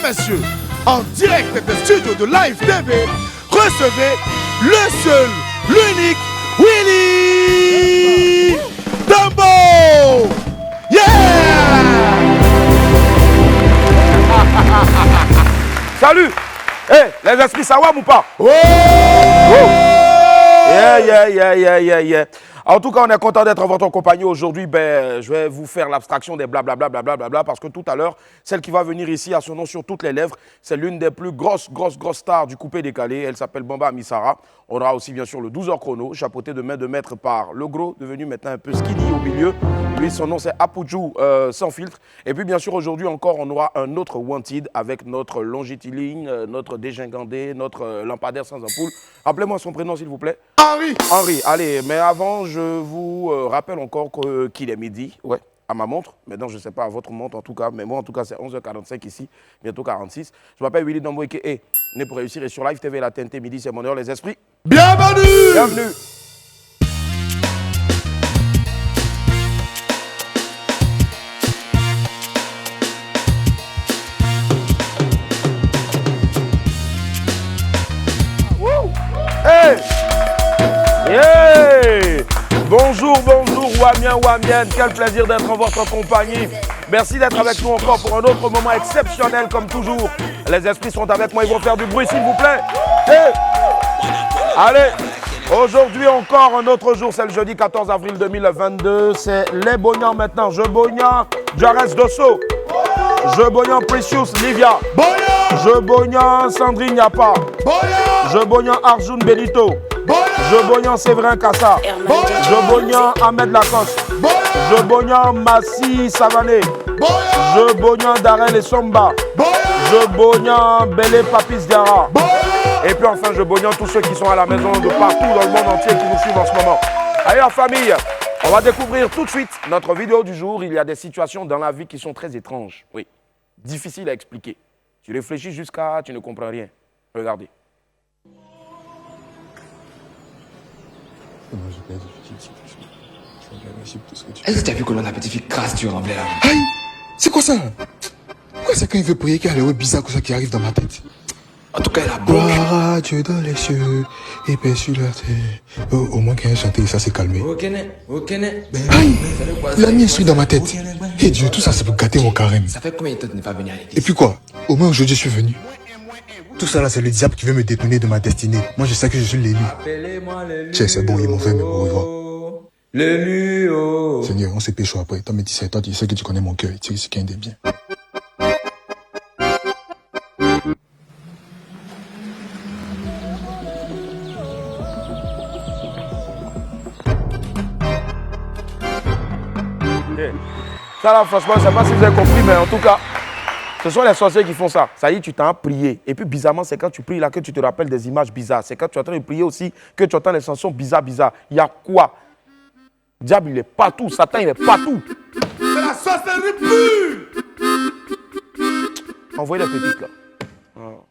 messieurs, en direct des studios de Live TV, recevez le seul, l'unique Willy Dambo. Yeah! Salut! Hey, les esprits, ça va ou pas? Oh! Yeah. En tout cas, on est content d'être en votre compagnie aujourd'hui. Je vais vous faire l'abstraction des blablabla parce que tout à l'heure, celle qui va venir ici a son nom sur toutes les lèvres. C'est l'une des plus grosses stars du coupé décalé. Elle s'appelle Bamba Amissara. On aura aussi bien sûr le 12h chrono, chapeauté de main de maître par le gros, devenu maintenant un peu skinny au milieu. Lui, son nom c'est Apoujou sans filtre. Et puis bien sûr, aujourd'hui encore, on aura un autre Wanted avec notre longitiline, notre dégingandé, notre lampadaire sans ampoule. Rappelez-moi son prénom s'il vous plaît. Henri, allez, mais avant, je vous rappelle encore qu'il est midi, ouais, à ma montre. Maintenant, je ne sais pas à votre montre en tout cas, mais moi en tout cas, c'est 11h45 ici, bientôt 46. Je m'appelle Willy Dambo, né pour réussir et sur Live TV, la TNT midi, c'est mon heure, les esprits. Bienvenue. Hey! Yeah! Bonjour, Wamienne, quel plaisir d'être en votre compagnie. Merci d'être avec nous encore pour un autre moment exceptionnel comme toujours. Les esprits sont avec moi, ils vont faire du bruit s'il vous plaît. Hey! Allez, aujourd'hui encore un autre jour, c'est le jeudi 14 avril 2022, c'est les Bognans maintenant. Je Bognan, Jarez Dosso. Je Bognan Precious Livia. Je Bognan Sandrine Yapa. Je Bognan Arjun Benito. Je Bognan Séverin Kassa. Je Bognan Ahmed Lacoste. Je Bognan Massi Savané. Je Bognan Darel et Somba. Je Bognan Belé Papis Diara. Et puis enfin, je Bognan tous ceux qui sont à la maison de partout dans le monde entier qui nous suivent en ce moment. Allez la famille, on va découvrir tout de suite notre vidéo du jour. Il y a des situations dans la vie qui sont très étranges. Oui, difficiles à expliquer. Tu réfléchis jusqu'à tu ne comprends rien. Regardez. Est-ce que tu as vu comment la petite fille crasse tu remblais là? Aïe! C'est quoi ça? Pourquoi c'est quand il veut prier qu'il y a les ouais bizarres comme ça qui arrivent dans ma tête? En tout cas, elle a bon. Gloire à Dieu dans les cieux et paix sur la terre. Oh, au moins qu'il ait chanté, ça s'est calmé. Aïe! Il a mis un truc dans ma tête. Et Dieu, tout ça c'est pour gâter mon carême. Ça fait combien de temps que tu n'es pas venu à l'église? Et puis quoi? Au moins aujourd'hui je suis venu. Tout ça là c'est le diable qui veut me détourner de ma destinée. Moi je sais que je suis l'élu. Tiens, c'est bon, ils m'ont fait, mais au revoir. L'élu, oh. Seigneur, on se pécho après. Toi, mais tu sais que tu connais mon cœur et tu sais ce qu'il y a de bien. Ça là, franchement, je ne sais pas si vous avez compris, mais en tout cas, ce sont les sorciers qui font ça. Ça y est, tu t'en as prié. Et puis bizarrement, c'est quand tu pries là que tu te rappelles des images bizarres. C'est quand tu es en train de prier aussi que tu entends les chansons bizarres. Il y a quoi? Le diable, il est partout. Satan, il est partout. C'est la sorcellerie pure. Envoyez les pépites là. Oh.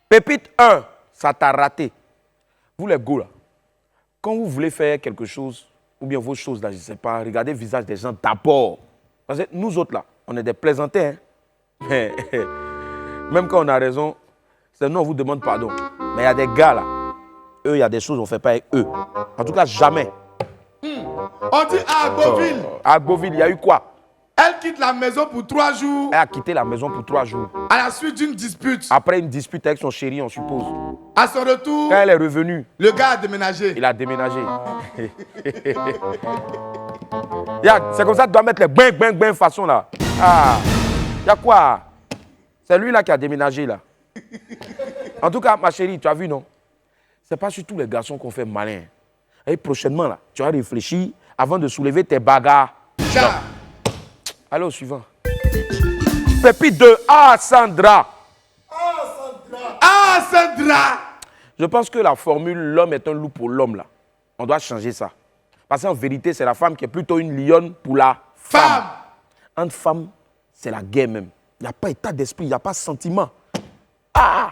Pépite 1, ça t'a raté. Vous les go là, quand vous voulez faire quelque chose, ou bien vos choses là, je ne sais pas, regardez le visage des gens d'abord. Parce que nous autres là, on est des plaisantins. Hein? Même quand on a raison, c'est nous on vous demande pardon. Mais il y a des gars là, eux, il y a des choses qu'on ne fait pas avec eux. En tout cas, jamais. On dit à Agboville. À Agboville, il y a eu quoi? Elle quitte la maison pour 3 jours. Elle a quitté la maison pour 3 jours. À la suite d'une dispute. Après une dispute avec son chéri, on suppose. À son retour, Quand elle est revenue, le gars a déménagé. il a déménagé. C'est comme ça que tu dois mettre les bing façon là. Ah, il y a quoi? C'est lui là qui a déménagé là. En tout cas, ma chérie, tu as vu non? C'est pas sur tous les garçons qu'on fait malin. Et prochainement là, tu vas réfléchir avant de soulever tes bagarres. Ciao. Allez au suivant. Pépite 2, Sandra. Sandra. Je pense que la formule l'homme est un loup pour l'homme là, on doit changer ça. Parce qu'en vérité, c'est la femme qui est plutôt une lionne pour la femme. Entre femmes, c'est la guerre même. Il n'y a pas état d'esprit, il n'y a pas sentiment. Ah!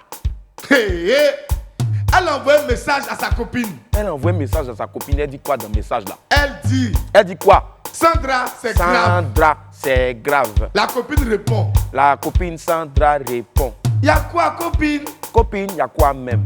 Elle envoie un message à sa copine. Elle envoie un message à sa copine, elle dit quoi dans le message là? Elle dit quoi? Sandra, c'est grave. Sandra, c'est grave. La copine répond. La copine Sandra répond. Y a quoi, copine? Copine, y a quoi même?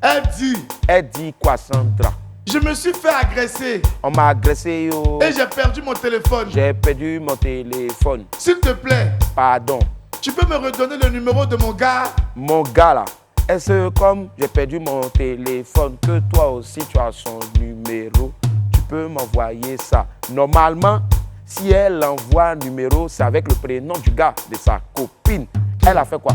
Elle dit. Elle dit quoi, Sandra? Je me suis fait agresser. On m'a agressé, yo. Et j'ai perdu mon téléphone. J'ai perdu mon téléphone. S'il te plaît, Pardon. tu peux me redonner le numéro de mon gars? Mon gars là, est-ce comme j'ai perdu mon téléphone, que toi aussi tu as son numéro? Tu peux m'envoyer ça. Normalement, si elle envoie un numéro, c'est avec le prénom du gars, de sa copine. Elle a fait quoi?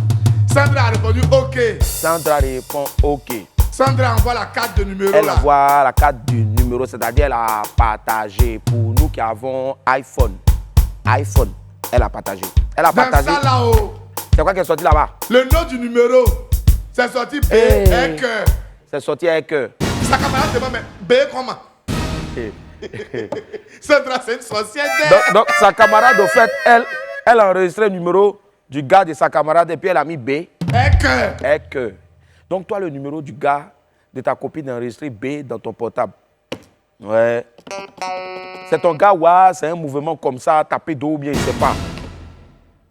Sandra a répondu OK. Sandra répond OK. Sandra envoie la carte de numéro Elle là. envoie la carte du numéro, c'est-à-dire elle a partagé. Pour nous qui avons iPhone, elle a partagé. Elle a Dans partagé. ça là-haut, C'est quoi qui est sorti là-bas? le nom du numéro, c'est sorti B, Hey. un cœur. C'est sorti avec cœur. Sa camarade demande, mais B comment? Sandra, c'est une sorcière. Donc, sa camarade, au fait, elle a enregistré le numéro du gars de sa camarade et puis elle a mis B. Un cœur. Et que. Donc, toi, le numéro du gars de ta copine est enregistré B dans ton portable. Ouais. C'est ton gars, ouais, c'est un mouvement comme ça, taper d'eau ou bien, il ne sait pas.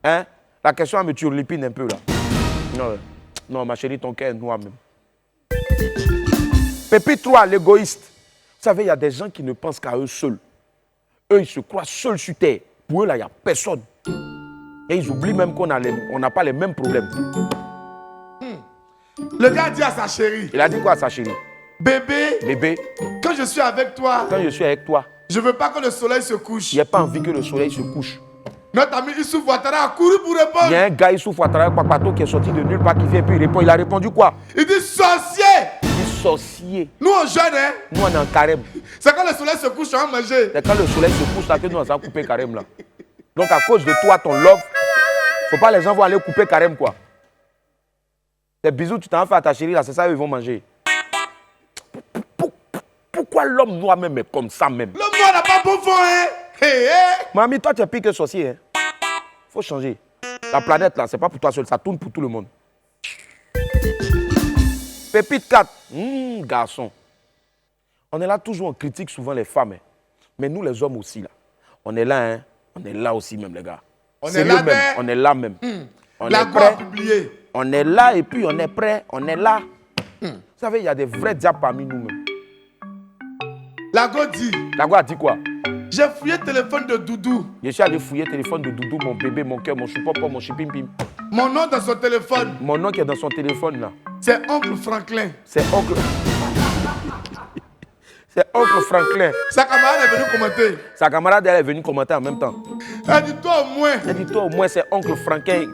Hein? La question, elle me turlupine un peu là. Non, non, ma chérie, ton cœur est noir même. Pépite 3, l'égoïste. Vous savez, il y a des gens qui ne pensent qu'à eux seuls. Eux, ils se croient seuls sur terre. Pour eux, là, il n'y a personne. Et ils oublient même qu'on n'a pas les mêmes problèmes. Le gars dit à sa chérie, Il a dit quoi à sa chérie? bébé, Bébé, quand je suis avec toi, quand je suis avec toi, je veux pas que le soleil se couche. je n'ai pas envie que le soleil se couche. Notre ami Issouf Ouattara a couru pour Il y répondre. a un gars, Issouf Ouattara, Papato, qui est sorti de nulle part, qui vient et puis il répond. Il a répondu quoi? Il dit sorcier. Il dit sorcier. Nous on jeûne, hein. Nous, on est en carême. C'est quand le soleil se couche, on va manger. C'est quand le soleil se couche là que nous, on s'en couper carême là. Donc, à cause de toi, ton love, faut pas les gens vont aller couper carême quoi. Des bisous, tu t'en fais à ta chérie là, c'est ça, eux, ils vont manger. Pourquoi l'homme noir même est comme ça même? L'homme noir n'a pas bon fond, hein. Hey, hey. Mamie, toi, tu es pire que sorcier. Hein? Faut changer. La planète, là, c'est pas pour toi seul, ça tourne pour tout le monde. Pépite 4. Garçon. On est là toujours, on critique souvent les femmes. Hein. Mais nous, les hommes aussi, là. On est là, hein. On est là aussi même, les gars. On est Sérieux là, même. mais- On est là même. On La est quoi a prêt. publié. On est là et puis on est prêt. On est là. Vous savez, il y a des vrais diables parmi nous même. La go dit, La gars a dit quoi? j'ai fouillé le téléphone de Doudou. Je suis allé fouiller le téléphone de Doudou, mon bébé, mon cœur, mon choupopo, mon chipimpim. Mon nom dans son téléphone, Mon nom qui est dans son téléphone là. c'est Oncle Franklin. C'est oncle. C'est oncle Franklin. Sa camarade est venue commenter. Sa camarade, elle est venue commenter en même temps. Elle dit, toi au moins, Elle dit, toi, au moins, c'est oncle Franklin.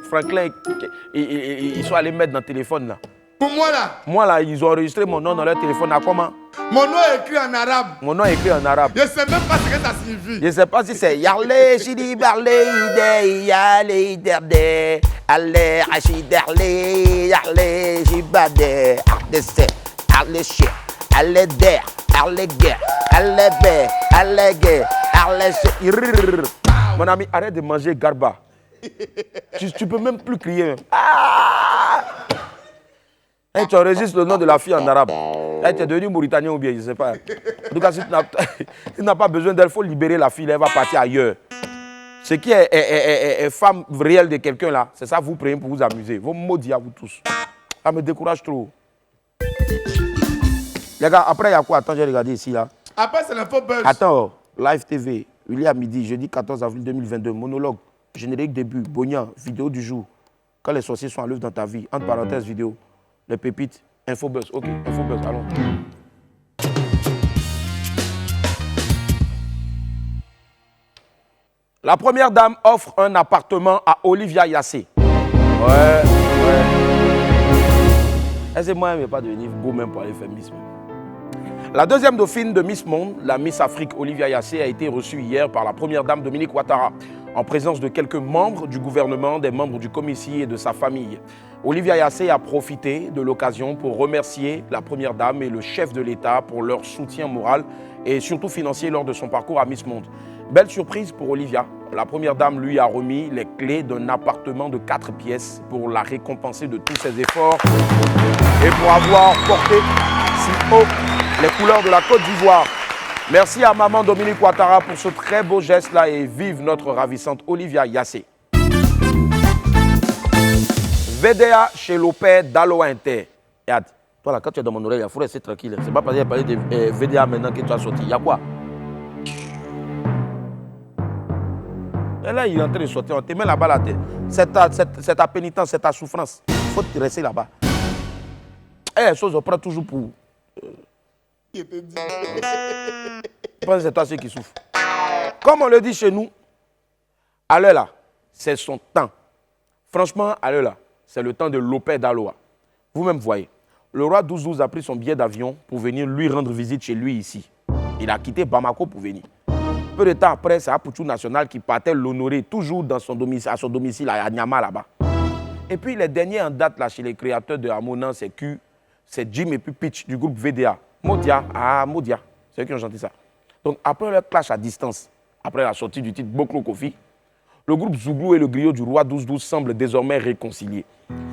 Ils sont allés mettre dans le téléphone là. pour moi là, Moi là, ils ont enregistré mon nom dans leur téléphone. À comment? mon nom est écrit en arabe. Mon nom est écrit en arabe. Je ne sais même pas ce que ça signifie. Je ne sais pas si c'est Yarle, Shidi, Barle, Ide, Yale, Derde, Ale, Achiderle, Yarle, Jibade, Ardesse, Arleche, Aleder, Arleguer, Alebe, Allegue, Arleche. Mon ami, arrête de manger garba. Tu peux même plus crier. Ah! Hey, tu enregistres le nom de la fille en arabe. Hey, tu es devenu mauritanien ou bien, je ne sais pas. En tout cas, si tu n'as pas besoin d'elle, il faut libérer la fille, elle va partir ailleurs. Ce qui est femme réelle de quelqu'un là, c'est ça, vous prenez pour vous amuser. Vous me maudissez à vous tous. Ça me décourage trop. Les gars, après, il y a quoi? Attends, j'ai regardé ici là. Après, c'est l'info buzz. Attends, Live TV, Uli à midi, jeudi 14 avril 2022, monologue, générique début, Bognan, vidéo du jour. Quand les sorciers sont à l'œuvre dans ta vie, entre parenthèses, vidéo. Les pépites, infobuzz. Ok, infobuzz, allons. La première dame offre un appartement à Olivia Yassé. Ouais. Est-ce que moi, je ne vais pas devenir beau même pour aller faire Miss même. La deuxième dauphine de Miss Monde, la Miss Afrique Olivia Yassé, a été reçue hier par la première dame Dominique Ouattara, en présence de quelques membres du gouvernement, des membres du commissaire et de sa famille. Olivia Yassé a profité de l'occasion pour remercier la première dame et le chef de l'État pour leur soutien moral et surtout financier lors de son parcours à Miss Monde. Belle surprise pour Olivia. La première dame lui a remis les clés d'un appartement de 4 pièces pour la récompenser de tous ses efforts et pour avoir porté si haut les couleurs de la Côte d'Ivoire. Merci à maman Dominique Ouattara pour ce très beau geste-là et vive notre ravissante Olivia Yassé. VDA chez Lopez Daloa Inter. Regarde, toi là, quand tu es dans mon oreille, il faut rester tranquille. C'est pas parce qu'il y a parlé de VDA maintenant que tu as sorti. Il y a quoi? Et là, il est en train de sortir. On te met là-bas la tête. C'est ta pénitence, c'est ta souffrance. Il faut te rester là-bas. Et les choses, on prend toujours pour. Je pense que c'est toi ceux qui souffrent. Comme on le dit chez nous, à l'heure là, c'est son temps. Franchement, à l'heure là, c'est le temps de Lopez Daloa. Vous-même voyez, le roi 12-12 a pris son billet d'avion pour venir lui rendre visite chez lui ici. Il a quitté Bamako pour venir. Peu de temps après, c'est Apoutou National qui partait l'honorer toujours dans son domicile, à son domicile à Nyama là-bas. Et puis les derniers en date là, chez les créateurs de Harmonan, c'est Q, c'est Jim et puis Pitch du groupe VDA. Modia, c'est eux qui ont chanté ça. Donc après leur clash à distance, après la sortie du titre Boklo Kofi, le groupe Zouglou et le griot du roi 12-12 semblent désormais réconciliés.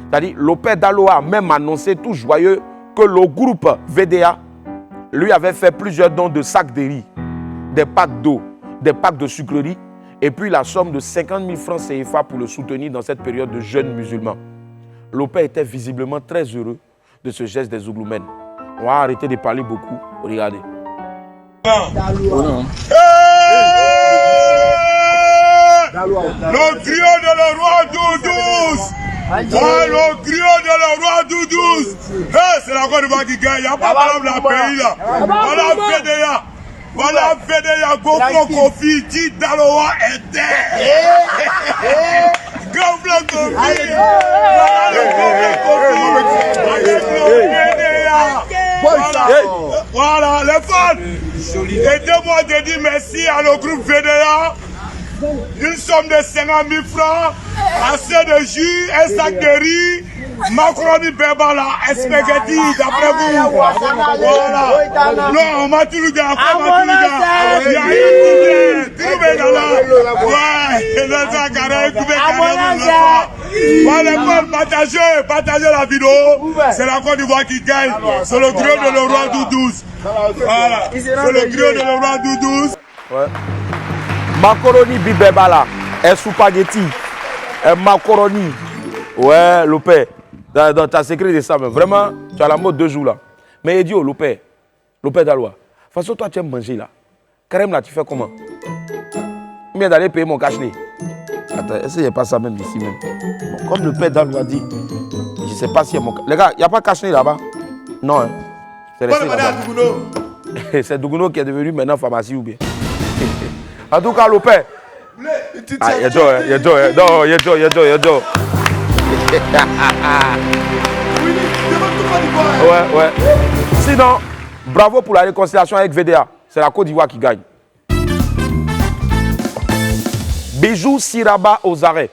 C'est-à-dire, Lopez Daloa a même annoncé tout joyeux que le groupe VDA lui avait fait plusieurs dons de sacs de riz, des packs d'eau, des packs de sucreries, et puis la somme de 50 000 francs CFA pour le soutenir dans cette période de jeûne musulman. Lopez était visiblement très heureux de ce geste des Zougloumènes. On va arrêter de parler beaucoup. Regardez. Le griot de le roi 12-12. Le griot de le roi 12-12. C'est la Côte d'Ivoire qui gagne. Il n'y a pas de la pays là. Voilà VDA. Voilà VDA. Boklo Kofi. Dit Daloa Inter. Boklo Kofi. Voilà les fans. Et moi de dire merci à le groupe VDA. Une somme de 50 000 francs, assez de jus, un sac de riz, macaroni bébala, spaghetti, d'après vous. Voilà. Non, on m'a tout le gars, après on m'a tout le gars. Il y a une trouvé dans là. Ouais, le sac carré, trouvé carré. Voilà, partagez la vidéo. C'est la Côte d'Ivoire qui gagne. C'est le griot de le roi 12-12. Voilà. C'est le griot de le roi 12-12. Ouais. Macaroni bibebala, un spaghetti, un macaroni. Ouais, Lopez. Dans ta secret de ça, mais vraiment, tu as la mode 2 jours là. Mais Edio, Lopez Daloa. De toute façon, toi, tu aimes manger là. Carême là, tu fais comment? Combien d'aller payer mon cache-nez? Attends, est-ce qu'il n'y a pas ça même ici même? Bon, comme le père Daloa dit, je ne sais pas s'il y a mon cache-nez. Les gars, il n'y a pas cache-nez là-bas? Non, hein. C'est resté là-bas. C'est Dougouno qui est devenu maintenant pharmacie ou bien? En tout cas, Lopez. Ah, il y a Joe. Non, il y a Joe. Ouais. Sinon, bravo pour la réconciliation avec VDA. C'est la Côte d'Ivoire qui gagne. Bijou Siraba aux arrêts.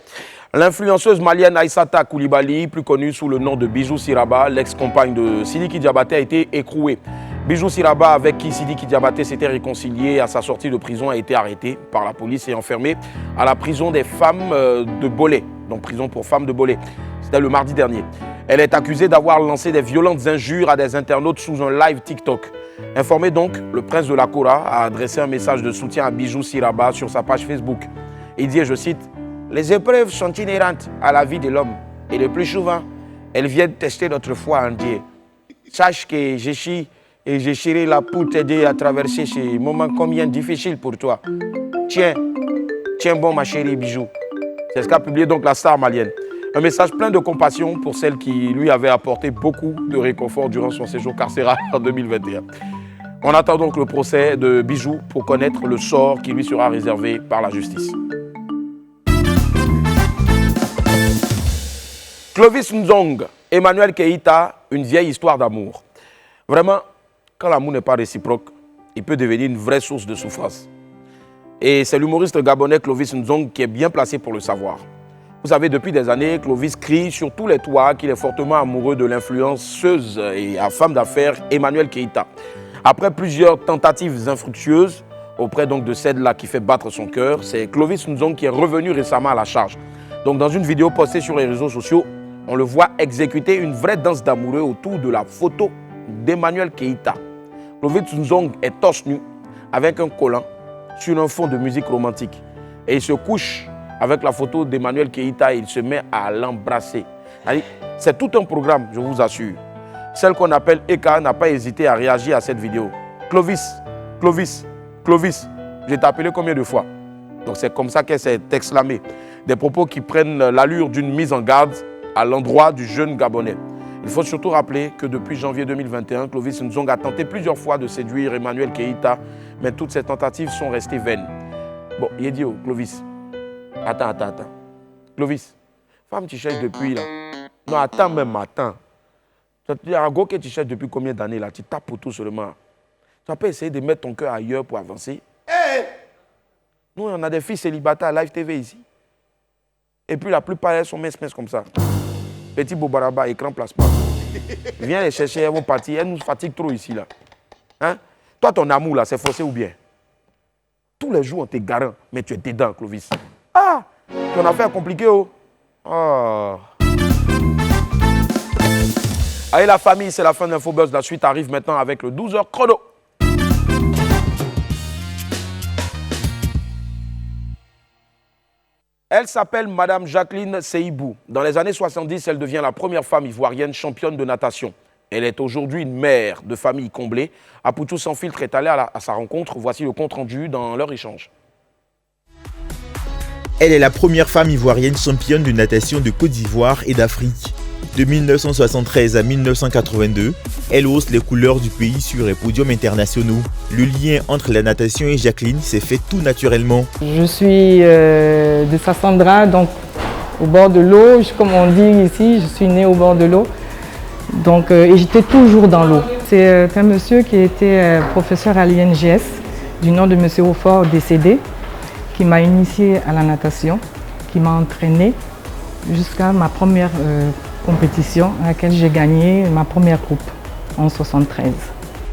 L'influenceuse malienne Aïssata Koulibaly, plus connue sous le nom de Bijou Siraba, l'ex-compagne de Sidiki Diabaté, a été écrouée. Bijou Siraba, avec qui Sidiki Diabaté s'était réconcilié à sa sortie de prison, a été arrêté par la police et enfermé à la prison des femmes de Bolé, donc prison pour femmes de Bolé. C'était le mardi dernier. Elle est accusée d'avoir lancé des violentes injures à des internautes sous un live TikTok. Informé donc, le prince de la Kora a adressé un message de soutien à Bijou Siraba sur sa page Facebook. Il dit, et je cite, « Les épreuves sont inhérentes à la vie de l'homme et le plus souvent, elles viennent tester notre foi en Dieu. Sache que je suis et je serai là pour t'aider à traverser ces moments combien difficiles pour toi. Tiens bon ma chérie Bijou. » C'est ce qu'a publié donc la star malienne. Un message plein de compassion pour celle qui lui avait apporté beaucoup de réconfort durant son séjour carcéral en 2021. On attend donc le procès de Bijou pour connaître le sort qui lui sera réservé par la justice. Clovis Nzong, Emmanuel Keïta, une vieille histoire d'amour. Vraiment, quand l'amour n'est pas réciproque, il peut devenir une vraie source de souffrance. Et c'est l'humoriste gabonais Clovis Nzong qui est bien placé pour le savoir. Vous savez, depuis des années, Clovis crie sur tous les toits qu'il est fortement amoureux de l'influenceuse et femme d'affaires Emmanuel Keïta. Après plusieurs tentatives infructueuses, auprès donc de celle-là qui fait battre son cœur, c'est Clovis Nzong qui est revenu récemment à la charge. Donc dans une vidéo postée sur les réseaux sociaux, on le voit exécuter une vraie danse d'amoureux autour de la photo d'Emmanuel Keïta. Clovis Nzong est torse nu, avec un collant sur un fond de musique romantique. Et il se couche avec la photo d'Emmanuel Keïta et il se met à l'embrasser. C'est tout un programme, je vous assure. Celle qu'on appelle Eka n'a pas hésité à réagir à cette vidéo. Clovis, Clovis, Clovis, je t'ai appelé combien de fois? Donc c'est comme ça qu'elle s'est exclamée. Des propos qui prennent l'allure d'une mise en garde à l'endroit du jeune Gabonais. Il faut surtout rappeler que depuis janvier 2021, Clovis Nzong a tenté plusieurs fois de séduire Emmanuel Keïta, mais toutes ces tentatives sont restées vaines. Bon, il est dit, oh, Clovis, attends. Clovis, femme, tu cherches depuis là. Non, attends même, attends. Tu as que tu cherches depuis combien d'années là? Tu tapes pour tout seulement. Tu vas pas essayer de mettre ton cœur ailleurs pour avancer. Hey! Nous, on a des filles célibataires à Live TV ici. Et puis la plupart, elles sont minces comme ça. Petit Bobaraba, écran plasma. Viens les chercher, elles vont partir. Elles nous fatiguent trop ici là. Hein? Toi, ton amour là, c'est forcé ou bien? Tous les jours, on t'est garant, mais tu es dedans, Clovis. Ah! Ton affaire est compliquée, oh! Oh. Allez la famille, c'est la fin de l'Infobuzz. La suite arrive maintenant avec le 12h chrono. Elle s'appelle Madame Jacqueline Seibou. Dans les années 70, elle devient la première femme ivoirienne championne de natation. Elle est aujourd'hui une mère de famille comblée. Apoutou Sans Filtre est allé à sa rencontre. Voici le compte rendu dans leur échange. Elle est la première femme ivoirienne championne de natation de Côte d'Ivoire et d'Afrique. De 1973 à 1982, elle hausse les couleurs du pays sur les podiums internationaux. Le lien entre la natation et Jacqueline s'est fait tout naturellement. Je suis de Sassandra, donc au bord de l'eau, comme on dit ici, je suis née au bord de l'eau. Donc, et j'étais toujours dans l'eau. C'est un monsieur qui était professeur à l'INGS, du nom de monsieur Aufort, décédé, qui m'a initié à la natation, qui m'a entraîné jusqu'à ma première compétition à laquelle j'ai gagné ma première coupe en 1973.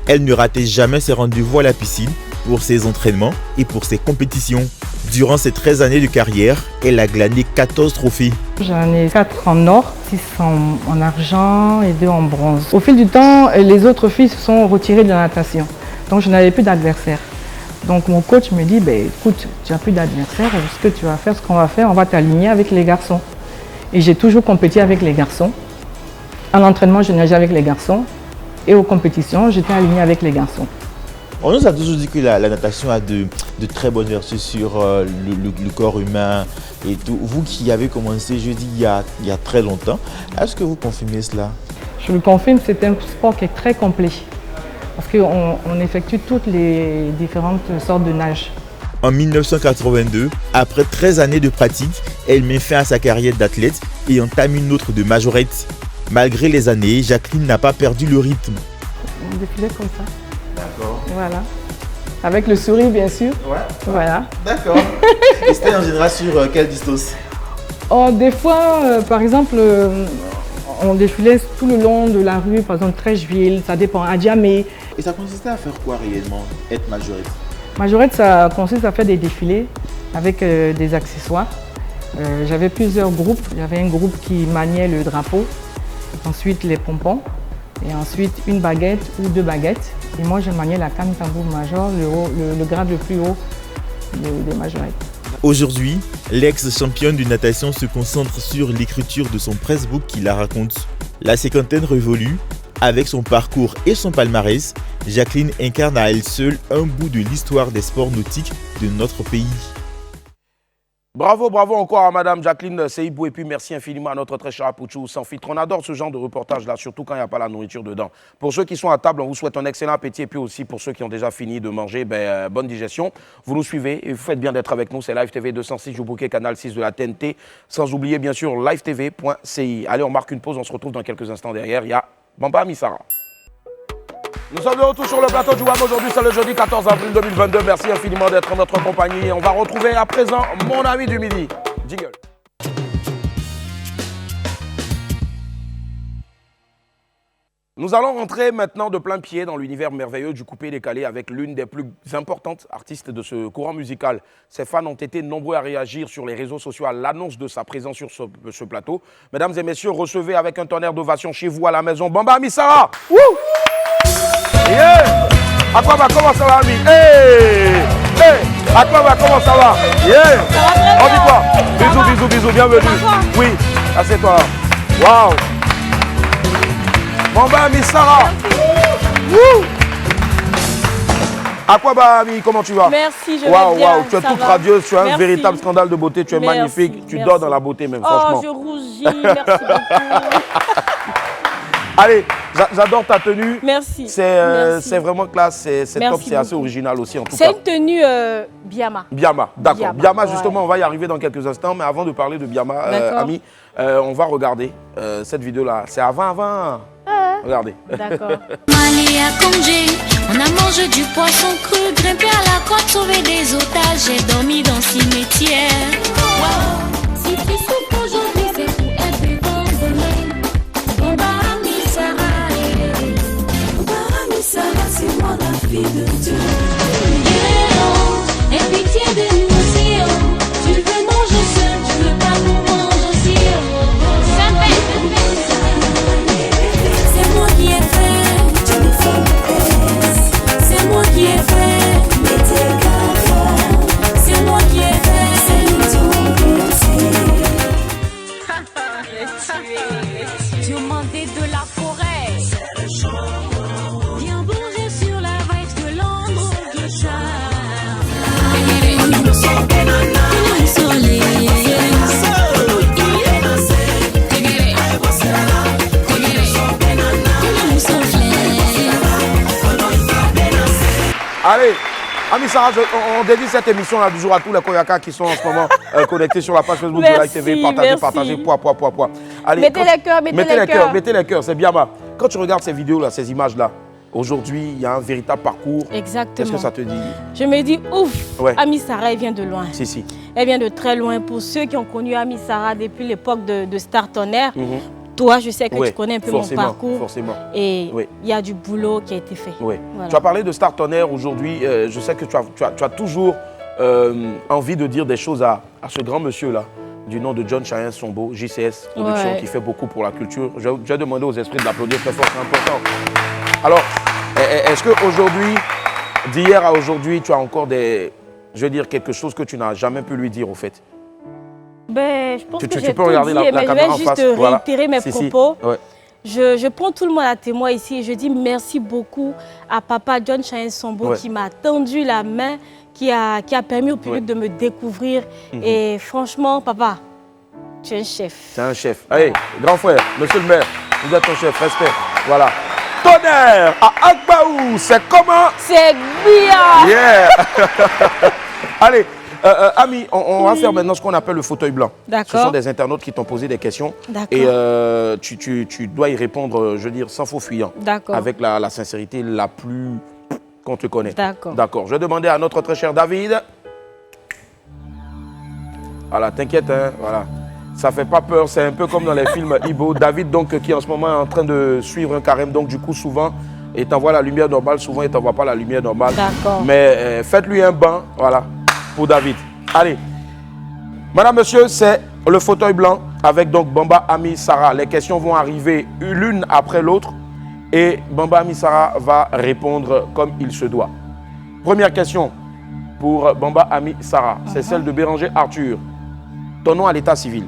Elle ne ratait jamais ses rendez-vous à la piscine pour ses entraînements et pour ses compétitions. Durant ses 13 années de carrière, elle a glané 14 trophées. J'en ai 4 en or, 6 en argent et 2 en bronze. Au fil du temps, les autres filles se sont retirées de la natation. Donc je n'avais plus d'adversaire. Donc mon coach me dit, écoute, tu n'as plus d'adversaire, ce que tu vas faire, ce qu'on va faire, on va t'aligner avec les garçons. Et j'ai toujours compéti avec les garçons. En entraînement, je nageais avec les garçons. Et aux compétitions, j'étais alignée avec les garçons. On nous a toujours dit que la natation a de très bonnes vertus sur le corps humain et tout. Vous qui avez commencé, je dis, il y a très longtemps, est-ce que vous confirmez cela? Je le confirme, c'est un sport qui est très complet. Parce qu'on effectue toutes les différentes sortes de nage. En 1982, après 13 années de pratique, elle met fin à sa carrière d'athlète et entame une autre de majorette. Malgré les années, Jacqueline n'a pas perdu le rythme. On défilait comme ça. D'accord. Voilà. Avec le sourire, bien sûr. Ouais. Voilà. D'accord. Et c'était en général sur quelle distance? Des fois, par exemple, on défilait tout le long de la rue, par exemple, Trècheville, ça dépend, à Djamé. Et ça consistait à faire quoi réellement, être majorette? Majorette, ça consiste à faire des défilés avec des accessoires. J'avais plusieurs groupes. J'avais un groupe qui maniait le drapeau, ensuite les pompons, et ensuite une baguette ou 2 baguettes. Et moi, je maniais la canne tambour major, le grade le plus haut des majorettes. Aujourd'hui, l'ex-championne de natation se concentre sur l'écriture de son pressbook qui la raconte. La cinquantaine révolue, avec son parcours et son palmarès, Jacqueline incarne à elle seule un bout de l'histoire des sports nautiques de notre pays. Bravo, bravo encore à Madame Jacqueline Seibou et puis merci infiniment à notre très cher Apoutou Sans Filtre. On adore ce genre de reportage-là, surtout quand il n'y a pas la nourriture dedans. Pour ceux qui sont à table, on vous souhaite un excellent appétit et puis aussi pour ceux qui ont déjà fini de manger, bonne digestion. Vous nous suivez et vous faites bien d'être avec nous. C'est Live TV 206, vous bouquez canal 6 de la TNT. Sans oublier bien sûr livetv.ci. Allez, on marque une pause, on se retrouve dans quelques instants derrière. Il y a Bamba Missara. Nous sommes de retour sur le plateau du WAM. Aujourd'hui, c'est le jeudi 14 avril 2022. Merci infiniment d'être en notre compagnie. Et on va retrouver à présent mon ami du midi. Jingle. Nous allons rentrer maintenant de plein pied dans l'univers merveilleux du coupé-décalé avec l'une des plus importantes artistes de ce courant musical. Ses fans ont été nombreux à réagir sur les réseaux sociaux à l'annonce de sa présence sur ce plateau. Mesdames et messieurs, recevez avec un tonnerre d'ovation chez vous à la maison Bamba Missara. Yeah. Aquaba, comment ça va, Ami? Hey! Hey! Aquaba, comment ça va? Yeah! On dit quoi? Bisous, bisous, bisous, bienvenue. Oui, assieds-toi. Waouh! Bamba Ami Sarah! Wouh! Aquaba, Ami, comment tu vas? Merci, je vais Waouh, bien. waouh, tu es toute radieuse, tu as un véritable scandale de beauté, tu es magnifique, tu dors dans la beauté même, franchement. Oh, je rougis, merci beaucoup. Allez, j'adore ta tenue. Merci. C'est vraiment classe, c'est top, c'est assez beaucoup. original aussi en tout cas. C'est une tenue Biama. Biama, d'accord. Biama, ouais. justement, on va y arriver dans quelques instants, mais avant de parler de Biama, Ami, on va regarder cette vidéo-là. C'est avant. Regardez. D'accord. Mali à congé, on a mangé du poisson cru, grimpé à la côte, sauvé des otages, j'ai dormi dans cimetière. Wow. Si tu souffres aujourd'hui, c'est pour être vivant demain. Bamba Ami Sarah, Bamba Ami Sarah, c'est moi la fille de Dieu. Yeah, aie pitié de nous aussi, oh. Tu veux manger seul, tu veux pas nous manger aussi, oh. C'est moi qui ai fait, tu me fais. C'est moi qui ai fait, mais t'es capable. C'est moi qui ai fait, c'est nous tous. Diamandé de la forêt. Viens bouger sur la vibe de l'ombre guitare. Allez, Ami Sarah, on dédie cette émission-là du jour à tous les Koyaka qui sont en ce moment connectés sur la page Facebook de Like TV. Partagez, poids. Allez, Mettez les cœurs, mettez les cœurs, c'est bien bas. Quand tu regardes ces vidéos-là, ces images-là, aujourd'hui, il y a un véritable parcours. Exactement. Qu'est-ce que ça te dit? Je me dis, ouf, Ouais. Ami Sarah, elle vient de loin. Si. Elle vient de très loin. Pour ceux qui ont connu Ami Sarah depuis l'époque de Star Tonnerre, toi, je sais que tu connais un peu mon parcours. Forcément. Et il y a du boulot qui a été fait. Oui. Voilà. Tu as parlé de Star Tonnerre aujourd'hui. Je sais que tu as toujours envie de dire des choses à ce grand monsieur-là, du nom de John Chayen Sombo, JCS Production, qui fait beaucoup pour la culture. Je vais demander aux esprits de l'applaudir très fort, c'est important. Alors, est-ce qu'aujourd'hui, d'hier à aujourd'hui, tu as encore quelque chose que tu n'as jamais pu lui dire au fait? Ben, je pense que Tu j'ai peux tout regarder dit, la mais caméra en je vais face. juste Voilà. réitérer mes propos. Ouais. Je prends tout le monde à témoin ici et je dis merci beaucoup à papa John Chayen Sombo qui m'a tendu la main, qui a permis au public de me découvrir. Et franchement, papa, tu es un chef. C'est un chef. Allez, grand frère, monsieur le maire, vous êtes ton chef, respect. Voilà. Tonnerre à Agbaou, c'est comment? C'est bien. Yeah. Allez, Ami, on va faire maintenant ce qu'on appelle le fauteuil blanc. D'accord. Ce sont des internautes qui t'ont posé des questions. D'accord. Et tu dois y répondre, je veux dire, sans faux fuyant. D'accord. Avec la sincérité la plus qu'on te connaît. D'accord. D'accord. Je vais demander à notre très cher David. Voilà, t'inquiète, hein, voilà. Ça fait pas peur, c'est un peu comme dans les films Ibo. David, donc, qui en ce moment est en train de suivre un carême, donc du coup, souvent, il t'envoie la lumière normale, souvent, il ne t'envoie pas la lumière normale. D'accord. Mais faites-lui un bain, voilà, pour David. Allez. Madame, monsieur, c'est le fauteuil blanc avec donc Bamba Ami Sarah. Les questions vont arriver l'une après l'autre et Bamba Ami Sarah va répondre comme il se doit. Première question pour Bamba Ami Sarah, c'est celle de Béranger Arthur. Ton nom à l'état civil?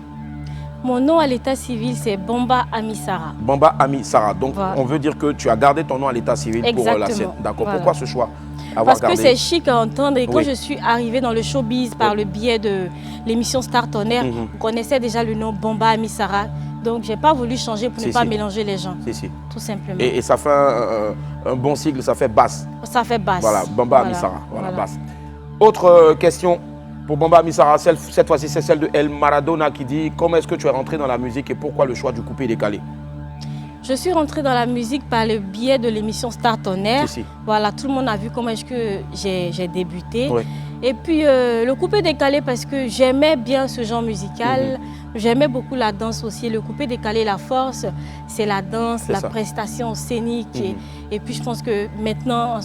Mon nom à l'état civil, c'est Bamba Ami Sarah. Bamba Ami Sarah. Donc, voilà. On veut dire que tu as gardé ton nom à l'état civil. Exactement. Pour la scène. D'accord. Voilà. Pourquoi ce choix? Parce que c'est chic à entendre. Et quand Oui. je suis arrivée dans le showbiz par le biais de l'émission Star Tonnerre, on connaissait déjà le nom Bamba Ami Sarah. Donc, je n'ai pas voulu changer pour ne pas mélanger les gens. Si. Tout simplement. Et ça fait un bon sigle, ça fait basse. Ça fait basse. Voilà, Bamba Ami Sarah. Voilà, basse. Autre question pour Bamba Ami Sarah, cette fois-ci, c'est celle de El Maradona qui dit comment est-ce que tu es rentré dans la musique et pourquoi le choix du coupé décalé? Je suis rentrée dans la musique par le biais de l'émission Star Tonnerre. Voilà, tout le monde a vu comment est-ce que j'ai débuté. Oui. Et puis le coupé décalé parce que j'aimais bien ce genre musical. J'aimais beaucoup la danse aussi. Le coupé décalé, la force, c'est la danse, la prestation scénique. Et puis je pense que maintenant,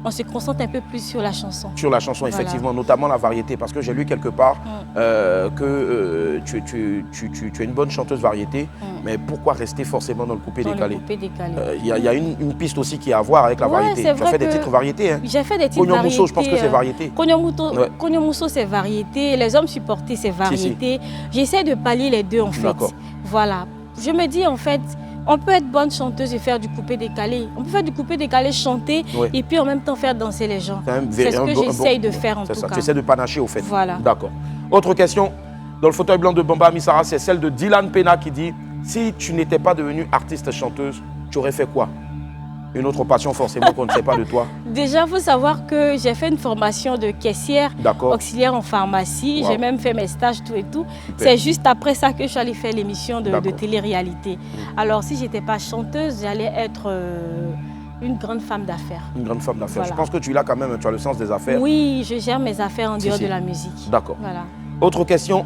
on se concentre un peu plus sur la chanson. Sur la chanson, Voilà. effectivement, notamment la variété, parce que j'ai lu quelque part que tu es une bonne chanteuse variété, mais pourquoi rester forcément dans le coupé-décalé? Il y a une piste aussi qui a à voir avec la variété. Tu as fait des titres variétés, hein? J'ai fait des titres Cognon variétés. Mousseau, je pense que c'est variété. Cognon Mousseau, c'est variété. Les hommes supportés, c'est variété. J'essaie de pallier les deux, en fait. Voilà. Je me dis, en fait, on peut être bonne chanteuse et faire du coupé-décalé. On peut faire du coupé-décalé, chanter, et puis en même temps faire danser les gens. C'est ce que j'essaye de faire, en tout cas. Tu essaies de panacher, au fait. Voilà. D'accord. Autre question, dans le fauteuil blanc de Bamba Amissara, c'est celle de Dylan Pena qui dit « Si tu n'étais pas devenue artiste chanteuse, tu aurais fait quoi ?» Une autre passion forcément qu'on ne sait pas de toi. Déjà, il faut savoir que j'ai fait une formation de caissière auxiliaire en pharmacie. J'ai même fait mes stages, tout et tout. C'est juste après ça que je suis allée faire l'émission de télé-réalité. Alors, si je n'étais pas chanteuse, j'allais être une grande femme d'affaires. Une grande femme d'affaires. Voilà. Je pense que tu l'as quand même, tu as le sens des affaires. Oui, je gère mes affaires en dehors de la musique. D'accord. Voilà. Autre question,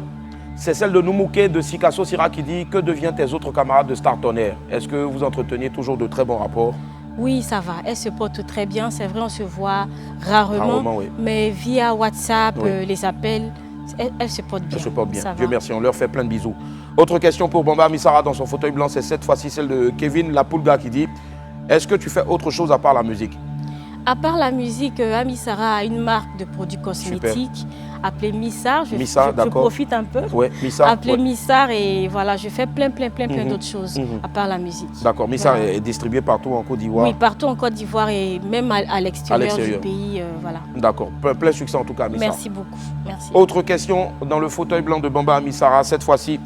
c'est celle de Noumouké de Sikasso Sira qui dit « Que deviennent tes autres camarades de Star Tonnerre? Est-ce que vous entreteniez toujours de très bons rapports ?» Oui, ça va. Elle se porte très bien. C'est vrai, on se voit rarement, mais via WhatsApp, les appels, elle se porte bien. Elle se porte bien. Dieu merci, on leur fait plein de bisous. Autre question pour Bamba Amissara dans son fauteuil blanc, c'est cette fois-ci celle de Kevin Lapulga qui dit « Est-ce que tu fais autre chose à part la musique ?» À part la musique, Amissara a une marque de produits cosmétiques appelée Missar. Je profite un peu. Missar. Appelée Missar et voilà, je fais plein d'autres choses à part la musique. D'accord, Missar est distribué partout en Côte d'Ivoire. Oui, partout en Côte d'Ivoire et même à l'extérieur du pays. Voilà. D'accord, plein succès en tout cas, Missar. Merci beaucoup. Merci. Autre question dans le fauteuil blanc de Bamba Amissara, cette fois-ci,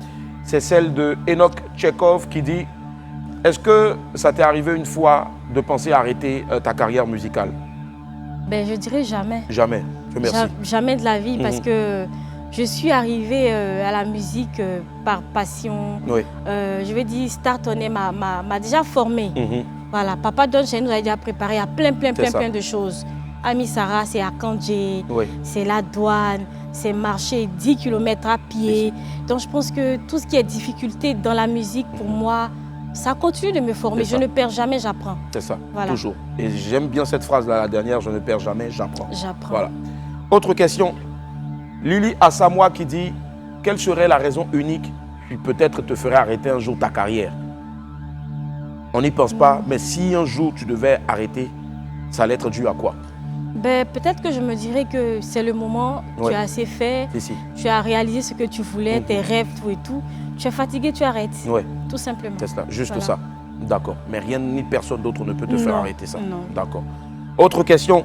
c'est celle de Enoch Tchekhov qui dit « Est-ce que ça t'est arrivé une fois de penser à arrêter ta carrière musicale ?» Ben, je dirais jamais. Jamais. Merci. Jamais de la vie parce que je suis arrivée à la musique par passion. Je vais dire, Star Tonnerre m'a déjà formée. Voilà, Papa John Chahine nous a déjà préparé à plein de choses. Amissara, c'est à Kandjé, c'est la douane, c'est marcher 10 km à pied. Donc je pense que tout ce qui est difficulté dans la musique, pour moi, ça continue de me former. Je ne perds jamais, j'apprends. C'est ça, toujours. Et j'aime bien cette phrase-là, la dernière, je ne perds jamais, j'apprends. J'apprends. Voilà. Autre question. Lily Assamoa qui dit « Quelle serait la raison unique qui peut-être te ferait arrêter un jour ta carrière ?» On n'y pense pas, mais si un jour tu devais arrêter, ça allait être dû à quoi? Ben, peut-être que je me dirais que c'est le moment, tu as assez fait, tu as réalisé ce que tu voulais, tes rêves, tout et tout. Tu es fatigué, tu arrêtes. Tout simplement. C'est cela, juste ça. D'accord. Mais rien ni personne d'autre ne peut te faire arrêter ça. Non. D'accord. Autre question.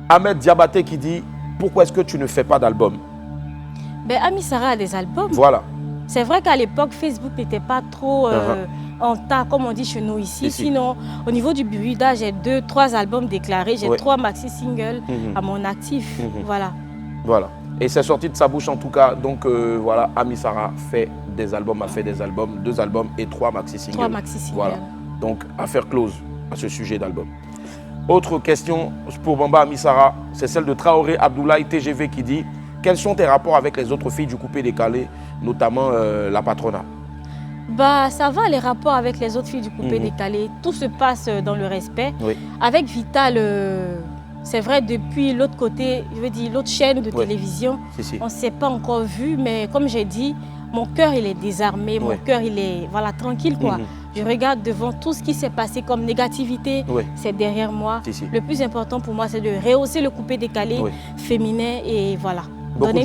Ahmed Diabaté qui dit « Pourquoi est-ce que tu ne fais pas d'album ?» Ben, Amissara a des albums. Voilà. C'est vrai qu'à l'époque, Facebook n'était pas trop en tas, comme on dit chez nous ici. Sinon, au niveau du Burida, j'ai 2-3 albums déclarés. J'ai 3 maxi-singles à mon actif. Voilà. Voilà. Et c'est sorti de sa bouche en tout cas. Donc voilà, Amissara fait des albums, a fait des albums, 2 albums et 3 maxi-singles. 3 maxi-singles. Voilà. Donc affaire close à ce sujet d'album. Autre question pour Bamba Amissara, c'est celle de Traoré Abdoulaye TGV qui dit « Quels sont tes rapports avec les autres filles du coupé-décalé, notamment la Patrona ?» Bah, ça va, les rapports avec les autres filles du coupé-décalé. Tout se passe dans le respect. Avec Vital, c'est vrai, depuis l'autre côté, je veux dire l'autre chaîne de télévision, on ne s'est pas encore vu, mais comme j'ai dit, mon cœur il est désarmé, mon cœur il est tranquille quoi. Je regarde devant tout ce qui s'est passé comme négativité, c'est derrière moi. Le plus important pour moi, c'est de rehausser le coupé-décalé féminin et voilà. Donner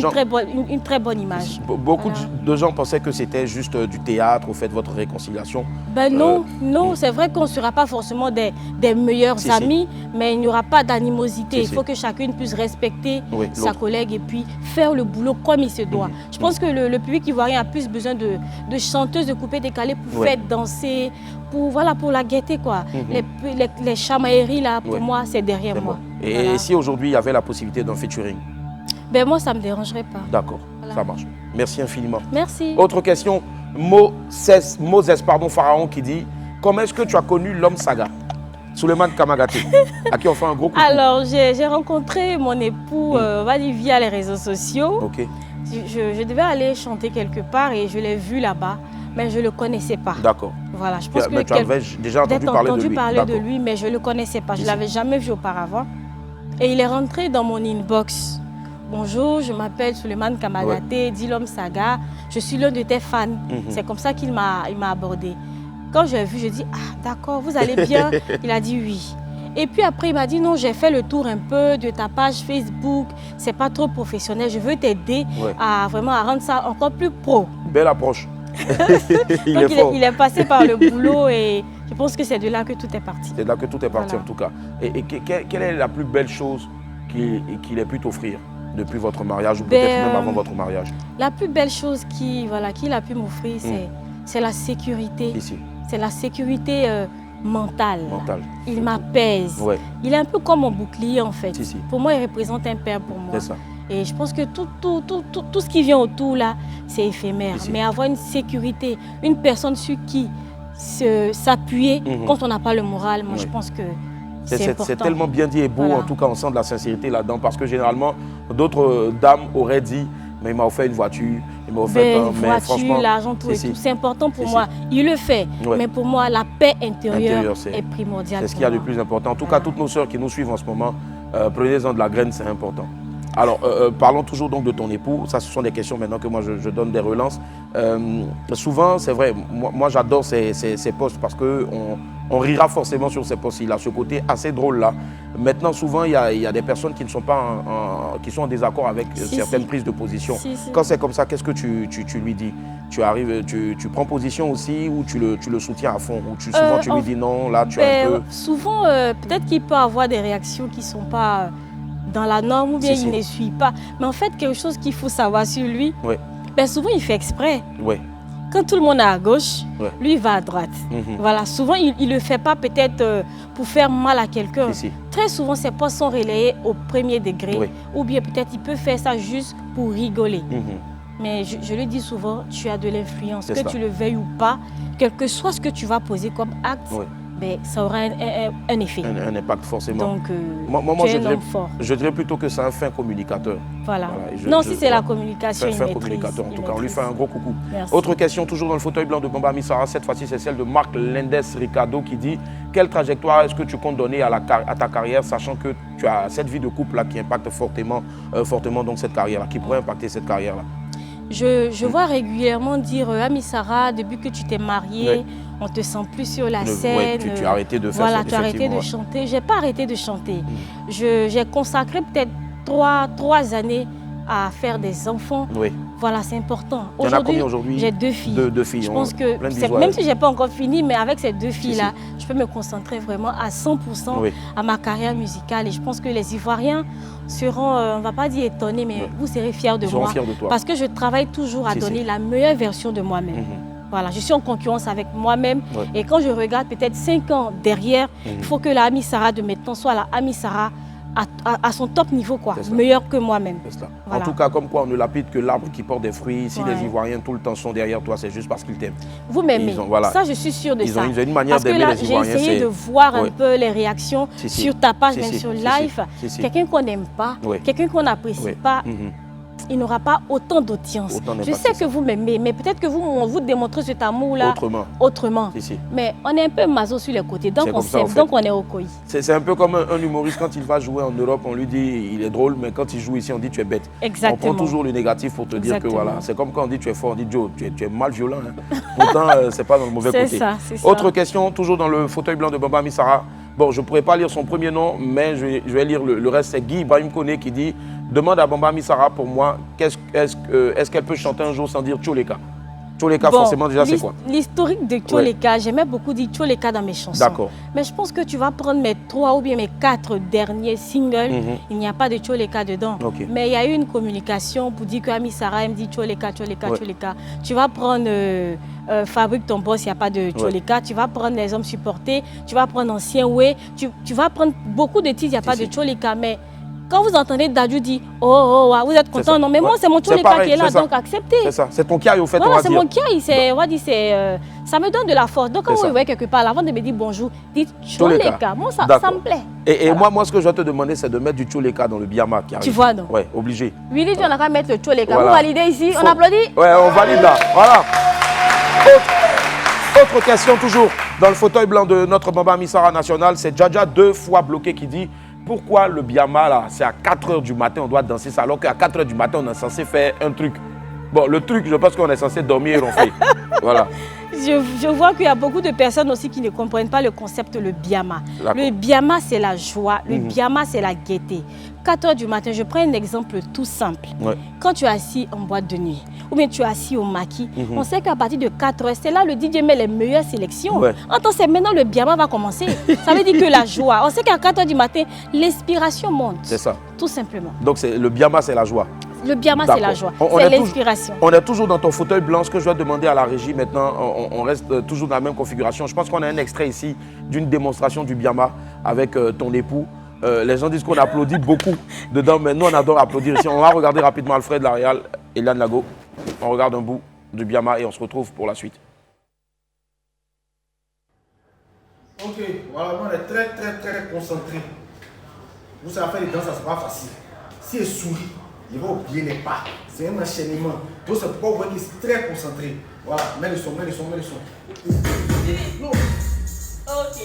une très bonne image. Beaucoup de gens pensaient que c'était juste du théâtre, au fait de votre réconciliation. Ben non, c'est vrai qu'on ne sera pas forcément des meilleurs amis, mais il n'y aura pas d'animosité. Il faut que chacune puisse respecter sa collègue et puis faire le boulot comme il se doit. Je pense que le public ivoirien a plus besoin de chanteuses de coupé-décalé pour faire danser, pour la gaieté quoi. Les chamailleries là, pour moi, c'est derrière moi. Et si aujourd'hui il y avait la possibilité d'un featuring? Ben moi, ça ne me dérangerait pas. D'accord, ça marche. Merci infiniment. Merci. Autre question, Moses Pharaon qui dit « Comment est-ce que tu as connu l'homme saga, Souleymane Kamagaté, à qui on fait un gros coucou ?» Alors, j'ai rencontré mon époux via les réseaux sociaux. Je devais aller chanter quelque part et je l'ai vu là-bas. mais je ne le connaissais pas. D'accord. Voilà, je pense que tu avais déjà entendu parler de lui. Mais je ne le connaissais pas. Je ne l'avais jamais vu auparavant. Et il est rentré dans mon inbox. Bonjour, je m'appelle Suleiman Kamagaté, Dilom Saga. Je suis l'un de tes fans. C'est comme ça qu'il m'a abordé. Quand j'ai vu, je dis, ah d'accord, vous allez bien? Il a dit oui. Et puis après, il m'a dit, non, j'ai fait le tour un peu de ta page Facebook. C'est pas trop professionnel. Je veux t'aider à vraiment à rendre ça encore plus pro. Belle approche. Il est passé par le boulot et je pense que c'est de là que tout est parti. C'est de là que tout est parti en tout cas. Et quelle est la plus belle chose qu'il ait pu t'offrir depuis votre mariage ou peut-être même avant votre mariage? La plus belle chose qu'il a pu m'offrir, c'est la sécurité. C'est la sécurité mentale. Il m'apaise. Il est un peu comme mon bouclier en fait. Pour moi, il représente un père pour moi. C'est ça. Et je pense que tout ce qui vient autour là, c'est éphémère. Mais avoir une sécurité, une personne sur qui s'appuyer quand on n'a pas le moral, moi je pense que c'est important. C'est tellement bien dit et beau, en tout cas on sent de la sincérité là-dedans parce que généralement d'autres dames auraient dit mais il m'a offert une voiture, il m'a offert une voiture, l'argent, tout et tout. C'est important pour moi. Il le fait, mais pour moi la paix intérieure est primordiale. C'est ce qu'il y a de plus important. En tout cas, toutes nos sœurs qui nous suivent en ce moment, prenez-en de la graine, c'est important. Alors, parlons toujours donc de ton époux. Ça, ce sont des questions maintenant que moi, je donne des relances. Souvent, c'est vrai, moi j'adore ces posts parce qu'on rira forcément sur ces posts. Il a ce côté assez drôle-là. Maintenant, souvent, il y a des personnes qui ne sont pas qui sont en désaccord avec certaines prises de position. Quand c'est comme ça, qu'est-ce que tu lui dis? Tu arrives, tu prends position aussi ou tu le soutiens à fond? Ou souvent, tu lui dis non, là, tu as un peu... Souvent, peut-être qu'il peut avoir des réactions qui ne sont pas... dans la norme ou bien il ne suit pas. Mais en fait, quelque chose qu'il faut savoir sur lui, souvent il fait exprès. Quand tout le monde est à gauche, lui il va à droite. Voilà, souvent il ne le fait pas peut-être pour faire mal à quelqu'un. Très souvent ses postes sont relayés au premier degré ou bien peut-être il peut faire ça juste pour rigoler. Mais je lui dis souvent, tu as de l'influence, que tu le veuilles ou pas, quel que soit ce que tu vas poser comme acte, ça aura un effet. Un impact forcément. Donc, moi je dirais plutôt que c'est un fin communicateur. Voilà. Non, si c'est la communication, fin communicateur en tout cas. On lui fait un gros coucou. Merci. Autre question, toujours dans le fauteuil blanc de Bamba Missara. Cette fois-ci, c'est celle de Marc Lendes Ricardo qui dit « Quelle trajectoire est-ce que tu comptes donner à ta carrière, sachant que tu as cette vie de couple-là qui impacte fortement donc cette carrière-là, qui pourrait impacter cette carrière-là » Je vois régulièrement dire Amissara, depuis que tu t'es mariée, on te sent plus sur la scène. Tu as arrêté de faire ça. Tu as arrêté de chanter. Je n'ai pas arrêté de chanter. J'ai consacré peut-être 3 années à faire des enfants. Voilà, c'est important. Aujourd'hui, j'ai 2 filles. Deux filles. Je pense que, même si je n'ai pas encore fini, mais avec ces 2 filles-là, je peux me concentrer vraiment à 100% à ma carrière musicale. Et je pense que les Ivoiriens seront, on ne va pas dire étonnés, mais vous serez fiers de moi. Parce que je travaille toujours à donner la meilleure version de moi-même. Voilà, je suis en concurrence avec moi-même. Et quand je regarde peut-être 5 ans derrière, il faut que la Amissara de maintenant soit la Amissara à son top niveau, meilleur que moi-même. Voilà. En tout cas, comme quoi on ne lapide que l'arbre qui porte des fruits. Si les Ivoiriens tout le temps sont derrière toi, c'est juste parce qu'ils t'aiment. Vous m'aimez. Ça, je suis sûre de ça. Ils ont une manière d'aimer les Ivoiriens. J'ai essayé de voir un peu les réactions sur ta page, même sur live. Quelqu'un qu'on n'aime pas, quelqu'un qu'on n'apprécie pas, il n'aura pas autant d'audience. Je sais que vous m'aimez, mais peut-être que vous démontrez cet amour-là autrement. Mais on est un peu maso sur les côtés, donc on s'aime, donc on est au coï. C'est un peu comme un humoriste, quand il va jouer en Europe, on lui dit il est drôle, mais quand il joue ici, on dit tu es bête. Exactement. On prend toujours le négatif pour te dire que voilà. C'est comme quand on dit tu es fort, on dit Joe, tu es mal violent. Pourtant, c'est pas dans le mauvais côté. C'est ça. Autre question, toujours dans le fauteuil blanc de Bamba Missara. Bon, je ne pourrais pas lire son premier nom, mais je vais lire le reste. C'est Guy Ibrahim Kone qui dit « Demande à Bamba Missara pour moi, est-ce qu'elle peut chanter un jour sans dire Tcholeka ?» Tcholeka, forcément, déjà, c'est quoi? L'historique de Tcholeka, j'aimais beaucoup dire Tcholeka dans mes chansons. D'accord. Mais je pense que tu vas prendre mes 3 ou bien mes 4 derniers singles, il n'y a pas de Tcholeka dedans. Mais il y a eu une communication pour dire que Amissara, elle me dit Tcholeka, Tcholeka, Tcholeka. Tu vas prendre Fabrique ton boss, il n'y a pas de Tcholeka. Tu vas prendre Les Hommes supportés, tu vas prendre Ancien Way, tu vas prendre beaucoup de titres, il n'y a pas de Tcholeka. Mais quand vous entendez Dadju dire « Oh, vous êtes content ?» Non, mais moi, c'est mon Tcholeka qui est là, donc acceptez. C'est ça, c'est ton kiaï au fait, voilà, on va dire. c'est mon kiaï, on va dire, ça me donne de la force. Donc quand vous voyez quelque part, avant de me dire bonjour, dites Tcholeka. Moi, ça me plaît. Et moi, ce que je vais te demander, c'est de mettre du Tcholeka dans le Biama qui arrive. Tu vois, non? Oui, obligé. Willy, on a qu'à mettre le Tcholeka. Vous validez ici, on applaudit? Ouais, on valide là, voilà. Autre question toujours dans le fauteuil blanc de notre Bamba Missara national, c'est Djadja 2 fois bloqué qui dit pourquoi le Biama là, c'est à 4h du matin on doit danser ça alors qu'à 4h du matin on est censé faire un truc. Bon, le truc, je pense qu'on est censé dormir et ronfler. Voilà. Je vois qu'il y a beaucoup de personnes aussi qui ne comprennent pas le concept le Biama. Le Biama, c'est la joie. Le Biama, c'est la gaieté. 4h du matin, je prends un exemple tout simple. Ouais. Quand tu es assis en boîte de nuit, ou bien tu es assis au maquis, on sait qu'à partir de 4h, c'est là le DJ met les meilleures sélections. Ouais. C'est maintenant le Biama va commencer. Ça veut dire que la joie. On sait qu'à 4h du matin, l'inspiration monte. C'est ça. Tout simplement. Donc le Biama, c'est la joie. Le Biama, c'est la joie, c'est l'inspiration. On est toujours dans ton fauteuil blanc. Ce que je dois demander à la régie maintenant, on reste toujours dans la même configuration. Je pense qu'on a un extrait ici d'une démonstration du Biama avec ton époux. Les gens disent qu'on applaudit beaucoup dedans, mais nous, on adore applaudir ici. On va regarder rapidement Alfred Laréal et Eliane Lago. On regarde un bout du Biama et on se retrouve pour la suite. Ok, voilà, on est très concentré. Vous savez faire les danses, ça c'est pas facile. Si elle sourit, il va oublier les pas. C'est un enchaînement. Donc c'est pourquoi vous voyez qu'il est très concentré. Voilà, mets le son. Non. Ok.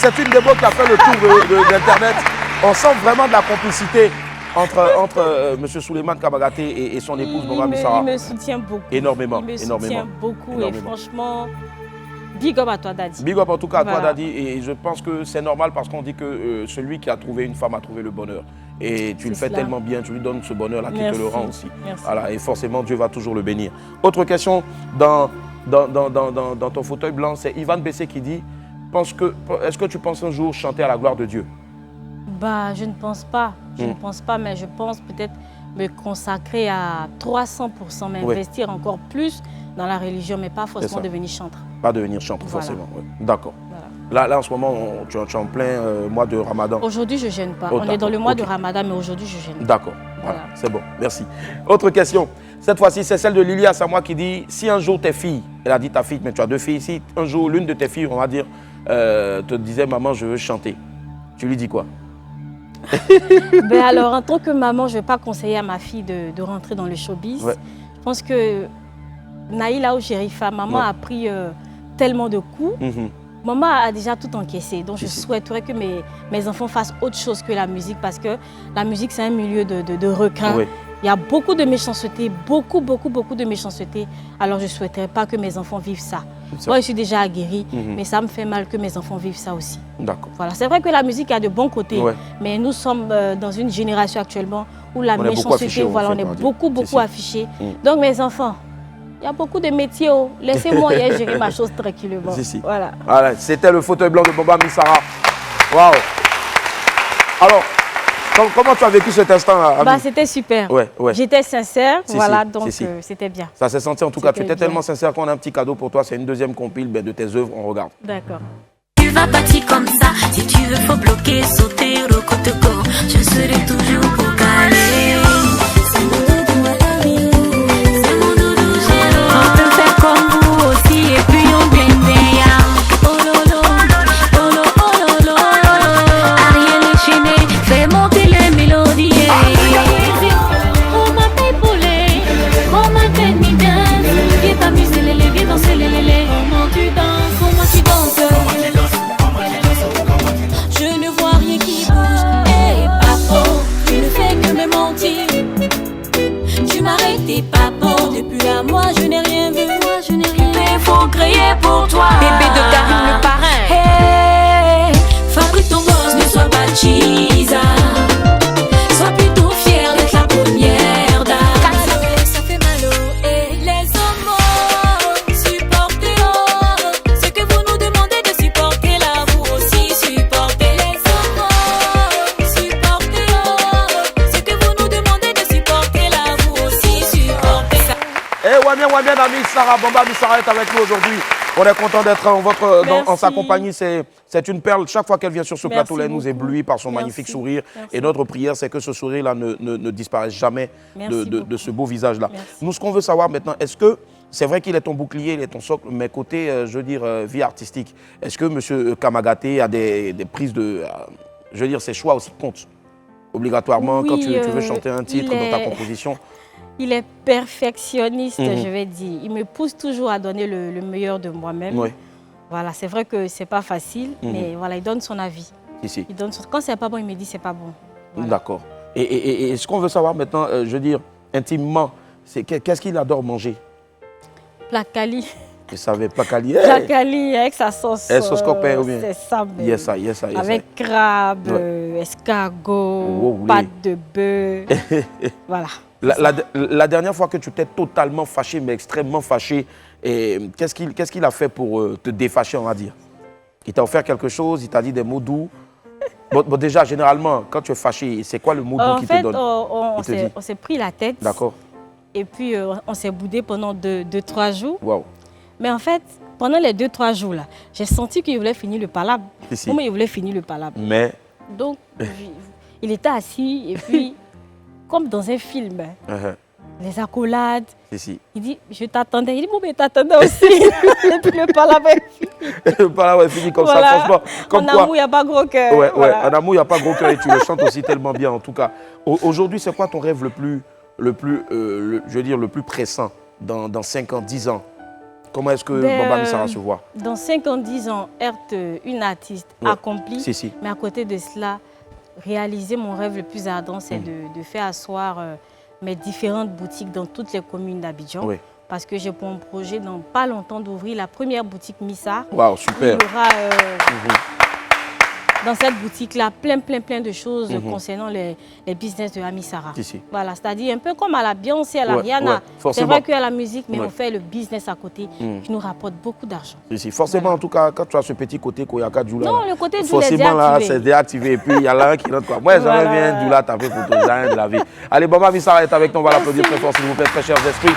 C'est une démo qui a fait le tour d'Internet. On sent vraiment de la complicité entre M. Souleymane Kabagaté et son épouse Bamba Missara. Il me soutient beaucoup. Énormément. Il me soutient beaucoup et franchement, big up à toi, Daddy. Big up en tout cas à toi, Daddy. Et je pense que c'est normal parce qu'on dit que celui qui a trouvé une femme a trouvé le bonheur. Et tu le fais tellement bien, tu lui donnes ce bonheur-là qui te le rend aussi. Voilà, et forcément, Dieu va toujours le bénir. Autre question dans ton fauteuil blanc, c'est Ivan Bessé qui dit est-ce que tu penses un jour chanter à la gloire de Dieu? Bah, je ne pense pas. Je ne pense pas, mais je pense peut-être me consacrer à 300%, m'investir encore plus dans la religion, mais pas forcément devenir chanteur. Pas devenir chanteur, forcément. Ouais. D'accord. Voilà. Là, en ce moment, tu es en plein mois de Ramadan. Aujourd'hui, je ne gêne pas. On est dans le mois de Ramadan, mais aujourd'hui, je gêne. D'accord. Voilà. C'est bon. Merci. Autre question. Cette fois-ci, c'est celle de Lily Assamoa qui dit si un jour tes filles, elle a dit ta fille, mais tu as 2 filles, si un jour l'une de tes filles, on va dire, te disait maman, je veux chanter, tu lui dis quoi? Ben alors, en tant que maman, je ne vais pas conseiller à ma fille de rentrer dans le showbiz. Ouais. Je pense que Naïla ou Sherifa, maman a pris tellement de coups. Maman a déjà tout encaissé. Donc, je souhaiterais que mes enfants fassent autre chose que la musique parce que la musique, c'est un milieu de requins. Oui. Il y a beaucoup de méchanceté, beaucoup de méchanceté. Alors, je ne souhaiterais pas que mes enfants vivent ça. Moi, je suis déjà aguerrie, mais ça me fait mal que mes enfants vivent ça aussi. D'accord. Voilà. C'est vrai que la musique a de bons côtés, mais nous sommes dans une génération actuellement où la méchanceté, voilà, on est beaucoup affichés. Donc, mes enfants, il y a beaucoup de métiers. Laissez-moi gérer ma chose tranquillement. Voilà. Voilà. C'était le fauteuil blanc de Bamba Missara. Waouh. Alors, comment tu as vécu cet instant-là? Bah, c'était super. Ouais. J'étais sincère, voilà, donc c'était bien. Ça s'est senti en tout cas. Tu étais tellement sincère qu'on a un petit cadeau pour toi. C'est une deuxième compile de tes œuvres. On regarde. D'accord. Tu vas bâtir comme ça. Si tu veux, faut bloquer, sauter, rocotoco. Je serai toujours pour caler. On peut faire comme vous aussi et puis on bien. Oh lolo, oh lolo, oh lolo. Ariel enchaîné, fais monter les mélodies. On m'appelle poulet, on m'appelle midin. Viens t'amuser, viens danser, comment tu danses, comment tu danses. Je ne vois rien qui bouge. Hey papa, tu ne fais que me mentir. Tu m'arrêtes, t'es pas bon. Depuis un mois, je n'ai rien vu. Mais faut crier pour toi. Bébé de Karim le parrain. Hey, fabrique ton boss, ne sois pas cheesa. Sois plutôt fier. bien amie Sarah, Bamba Missara est avec nous aujourd'hui. On est content d'être en sa compagnie. C'est une perle. Chaque fois qu'elle vient sur ce plateau, elle nous éblouit par son magnifique sourire. Et notre prière, c'est que ce sourire-là ne disparaisse jamais de ce beau visage-là. Nous, ce qu'on veut savoir maintenant, est-ce que c'est vrai qu'il est ton bouclier, il est ton socle, mais côté, je veux dire, vie artistique, est-ce que M. Kamagaté a des prises de... je veux dire, ses choix aussi comptent obligatoirement quand tu veux chanter un titre dans ta composition? Il est perfectionniste, je vais dire. Il me pousse toujours à donner le meilleur de moi-même. Oui. Voilà, c'est vrai que c'est pas facile, mais voilà, il donne son avis. Ici. Il donne Quand c'est pas bon, il me dit c'est pas bon. Voilà. D'accord. Et ce qu'on veut savoir maintenant, je veux dire, intimement, c'est qu'est-ce qu'il adore manger? Placali. Je savais, placali. Placali avec sa sauce. Sauce copain ou bien? C'est ça. Yes, ça, yes, ça. Avec crabe, escargot, pâte de bœuf. Voilà. La dernière fois que tu t'es totalement fâché, mais extrêmement fâché, qu'est-ce qu'il a fait pour te défâcher, on va dire? Il t'a offert quelque chose, il t'a dit des mots doux. Bon, déjà, généralement, quand tu es fâché, c'est quoi le mot doux qu'il te donne? En fait, on s'est pris la tête. D'accord. Et puis, on s'est boudé pendant 2-3 jours. Wow. Mais en fait, pendant les 2-3 jours-là, j'ai senti qu'il voulait finir le palabre. Comment il voulait finir le palabre? Mais... Donc, il était assis et puis... Comme dans un film, les accolades. Il dit, je t'attendais. Il dit, bon, mais t'attendais aussi. Et puis le palabre est fini. Le palabre est fini comme ça, franchement. En amour, il n'y a pas gros cœur. Ouais, en amour, il n'y a pas gros cœur et tu le chantes aussi tellement bien, en tout cas. Aujourd'hui, c'est quoi ton rêve le plus pressant dans 5 ans, 10 ans? Comment est-ce que Bamba Missara se voit? Dans 5 ans, 10 ans, être une artiste accomplie. Mais à côté de cela, réaliser mon rêve le plus ardent, c'est de faire asseoir mes différentes boutiques dans toutes les communes d'Abidjan. Oui. Parce que j'ai pour un projet dans pas longtemps d'ouvrir la première boutique Missa. Waouh, super. Il y aura dans cette boutique-là plein de choses concernant les business de Ami Sarah. Voilà, c'est-à-dire un peu comme à la Beyoncé, à la Rihanna. C'est vrai qu'il y a la musique, mais on fait le business à côté qui nous rapporte beaucoup d'argent. Forcément, en tout cas, quand tu as ce petit côté Koyaka Djoula, non, le côté Djoula forcément là, c'est déactivé. Et puis il y a là un qui rentre quoi. Moi, j'aimerais bien Djoula taper pour tous de la vie. Allez, Bamba Missara est avec nous, on va l'applaudir très fort, s'il vous plaît, très chers esprits.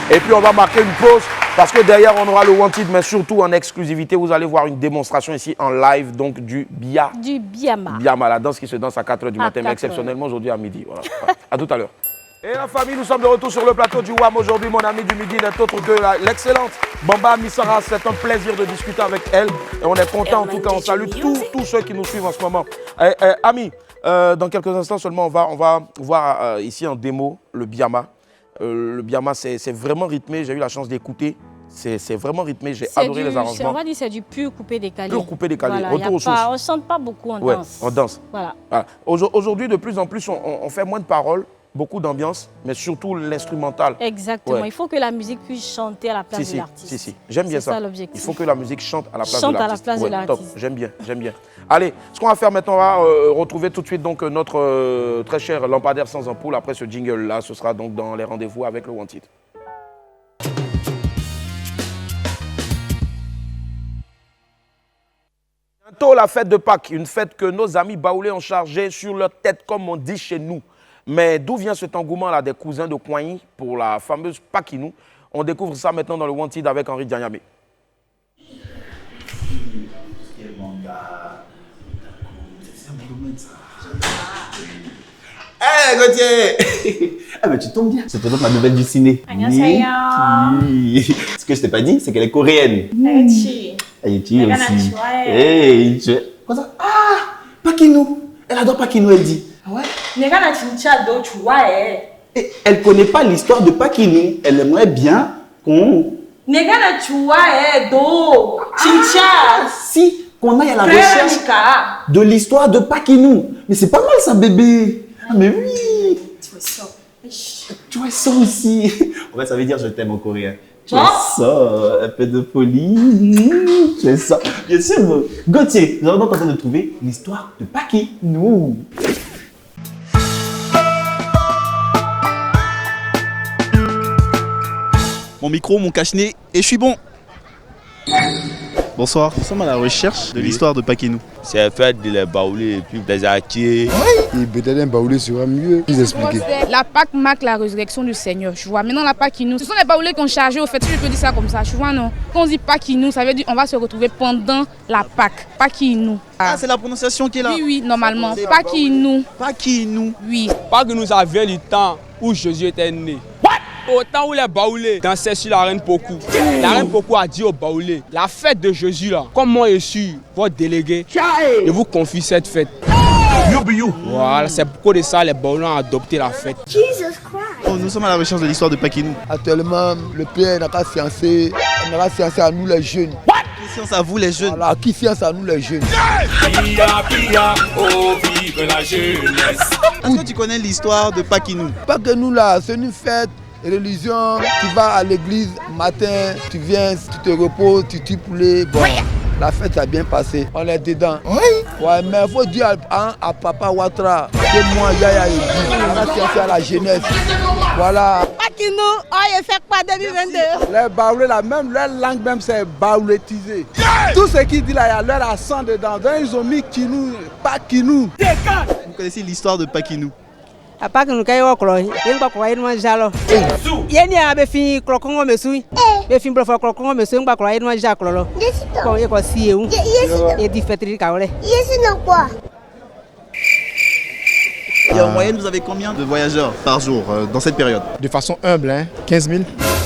Et puis on va marquer une pause parce que derrière on aura le Wanted, mais surtout en exclusivité, vous allez voir une démonstration ici en live donc du Bia. Du Biama. Biama, la danse qui se danse à 4 h du matin, mais exceptionnellement aujourd'hui à midi. Voilà. À tout à l'heure. Et la famille, nous sommes de retour sur le plateau du WAM aujourd'hui. Mon ami du midi n'est autre que l'excellente Bamba Missara. C'est un plaisir de discuter avec elle. Et on est content en tout cas. On salue tous ceux qui nous suivent en ce moment. Amis, dans quelques instants seulement, on va voir ici en démo le Biama. Le Biama, c'est vraiment rythmé. J'ai eu la chance d'écouter. C'est vraiment rythmé. J'ai adoré les arrangements. On va dire que c'est du pur coupé décalé. Pur coupé décalé. Voilà, retour aux sources. On ne chante pas beaucoup, on danse. On danse. Voilà. Aujourd'hui, de plus en plus, on fait moins de paroles, beaucoup d'ambiance, mais surtout l'instrumental. Exactement. Ouais. Il faut que la musique puisse chanter à la place de l'artiste. Si. J'aime bien ça. C'est ça l'objectif. Il faut que la musique chante à la place de l'artiste. Chante à la place de l'artiste. Top. J'aime bien. Allez, ce qu'on va faire maintenant, on va retrouver tout de suite donc, notre très cher lampadaire sans ampoule. Après ce jingle-là, ce sera donc dans les rendez-vous avec le Wanted. Bientôt la fête de Pâques, une fête que nos amis baoulés ont chargée sur leur tête, comme on dit chez nous. Mais d'où vient cet engouement-là des cousins de Kouagny pour la fameuse Pakinou? On découvre ça maintenant dans le Wanted avec Henri Dianyame. Hey Gauthier. Ah ben tu tombes bien, c'est peut-être ma nouvelle du ciné. Ce que je t'ai pas dit, c'est qu'elle est coréenne. Ayeti aussi. Hey, quoi ça? Ah, Pakinou. Elle adore Pakinou, elle dit. Ah ouais? Et elle connaît pas l'histoire de Pakinou. Elle aimerait bien qu'on... Si, qu'on aille à la recherche de l'histoire de Pakinou. Mais c'est pas mal ça, bébé. Ah mais oui. Tu vois ça aussi. En fait, ça veut dire je t'aime en coréen. Tu vois ça, un peu de folie. Tu vois ça. Bien sûr, Gauthier, nous allons donc en train de trouver l'histoire de Pakinou. Mon micro, mon cache-nez, et je suis bon. Bonsoir, nous sommes à la recherche de l'histoire de Paquinou. C'est fait de les baouler et puis des acquis. Et peut-être un baoulé sera mieux. Vous expliquer. La Pâque marque la résurrection du Seigneur, tu vois. Maintenant, la Paquinou, ce sont les baoulés qu'on chargeait au fait, si je peux dire ça comme ça, tu vois, non. Quand on dit Paquinou, ça veut dire qu'on va se retrouver pendant la Pâque. Paquinou. Ah, c'est la prononciation qui est là. Oui, oui, normalement. Paquinou. Paquinou. Oui. Paquinou, ça vient du temps où Jésus était né. Au temps où les baoulés dansaient sur la reine Pokou. La reine Pokou a dit aux baoulés, la fête de Jésus là, comme moi je suis votre délégué, je vous confie cette fête. Voilà, c'est pourquoi de ça les baoulés ont adopté la fête. Oh, nous sommes à la recherche de l'histoire de Paquinou. Actuellement, le père n'a qu'à fiancer, à nous les jeunes. Qui fiance à vous les jeunes? Voilà, qui fiance à nous les jeunes. Oh, vive la jeunesse. Est-ce que tu connais l'histoire de Paquinou? Paquinou là, c'est une fête. Religion, tu vas à l'église matin, tu viens, tu te reposes, tu tues poulet. Bon, la fête a bien passé, on est dedans. Oui. Ouais, mais il faut dire à Papa Ouattara que moi, Yaya et Guy, on a fiancé à la jeunesse. Voilà. Paquinou, oh, il fait quoi 2022? Les baoulés là, même leur langue même c'est baoulétisé. Tout ce qu'ils disent là, il y a leur accent dedans. Donc ils ont mis Kinou, pas Kinou. Vous connaissez l'histoire de Paquinou? Apa que nous caillons au yen pas quoi yen jalo yen ya be fin klokongo mesui be fin profa klokongo mesui ngba quoi yen jalo ko ye ko si eu et di fetri ka ole non quoi. Et en moyenne, vous avez combien de voyageurs par jour dans cette période? De façon humble, hein, 15 000,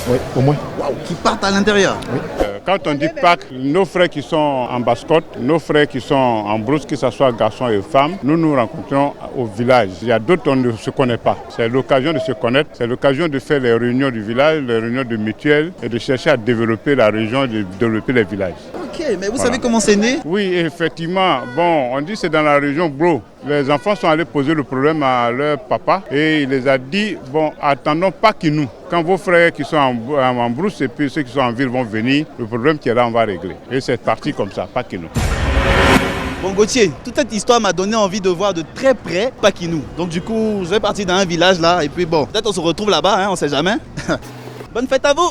oui, au moins. Wow, qui partent à l'intérieur? Oui. Quand on dit Pâques, nos frères qui sont en basse-côte, nos frères qui sont en brousse, que ce soit garçons et femmes, nous nous rencontrons au village. Il y a d'autres, on ne se connaît pas. C'est l'occasion de se connaître, c'est l'occasion de faire les réunions du village, les réunions de mutuelles et de chercher à développer la région et de développer les villages. Ok, mais vous savez comment c'est né? Oui, effectivement. Bon, on dit que c'est dans la région Bro. Les enfants sont allés poser le problème à leur papa et il les a dit, bon, attendons pas qu'ils nous. Quand vos frères qui sont en brousse et puis ceux qui sont en ville vont venir, le problème qui est là, on va régler. Et c'est parti comme ça, Paquinou. Bon Gauthier, toute cette histoire m'a donné envie de voir de très près Paquinou. Donc du coup, je vais partir dans un village là et puis bon, peut-être on se retrouve là-bas, hein, on sait jamais. Bonne fête à vous!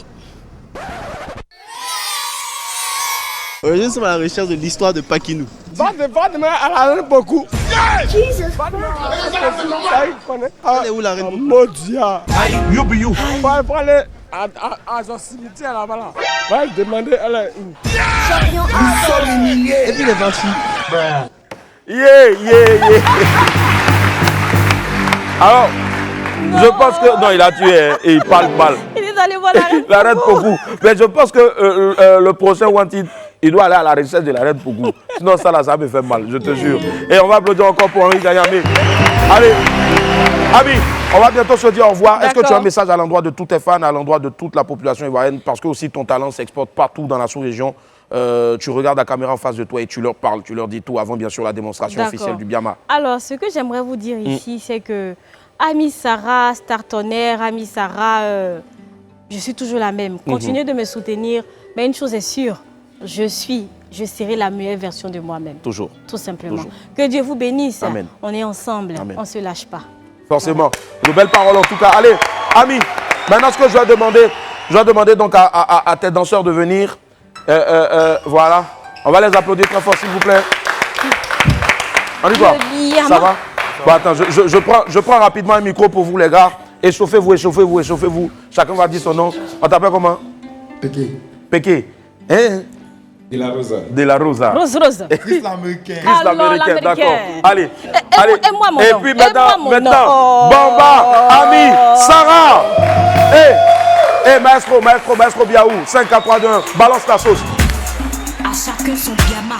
Aujourd'hui, nous sommes à la recherche de l'histoire de Paquinou. Va demain à la reine beaucoup. Elle est où la reine? Modia. You. Va aller à son cimetière là-bas. Va demander elle est où. Nous sommes humiliés. Et puis les 20 filles. Yeah. Alors, je pense que... Non, il a tué et il parle mal. Il est allé voir la reine. La reine Pokou. Mais je pense que le prochain Wanted, il doit aller à la recherche de la reine Pokou. Sinon, ça me fait mal, je te jure. Et on va applaudir encore pour Henri Ganyamé. Allez, Ami, on va bientôt se dire au revoir. Est-ce que tu as un message à l'endroit de tous tes fans, à l'endroit de toute la population ivoirienne? Parce que aussi ton talent s'exporte partout dans la sous-région. Tu regardes la caméra en face de toi et tu leur parles, tu leur dis tout avant bien sûr la démonstration officielle du Biama. Alors, ce que j'aimerais vous dire ici, c'est que Ami Sarah, Star Tonnerre, Ami Sarah, je suis toujours la même. Continuez de me soutenir, mais une chose est sûre, je serai la meilleure version de moi-même. Toujours. Tout simplement. Toujours. Que Dieu vous bénisse. Amen. On est ensemble, Amen. on ne se lâche pas. Forcément. De belles paroles en tout cas. Allez, Ami, maintenant ce que je vais demander donc à tes danseurs de venir. Voilà. On va les applaudir très fort s'il vous plaît. On y va. Ça va? Bon, attends, je prends rapidement un micro pour vous les gars. Échauffez-vous. Chacun va dire son nom. On t'appelle comment? Péké. Hein? De la Rosa. Rose. Chris l'américain. D'accord. Allez. Et moi, mon nom. Et puis maintenant, Bamba, Ami, Sarah. Maestro Biaou. 5, 4, 3, 2, 1. Balance la sauce. À chacun son Biama.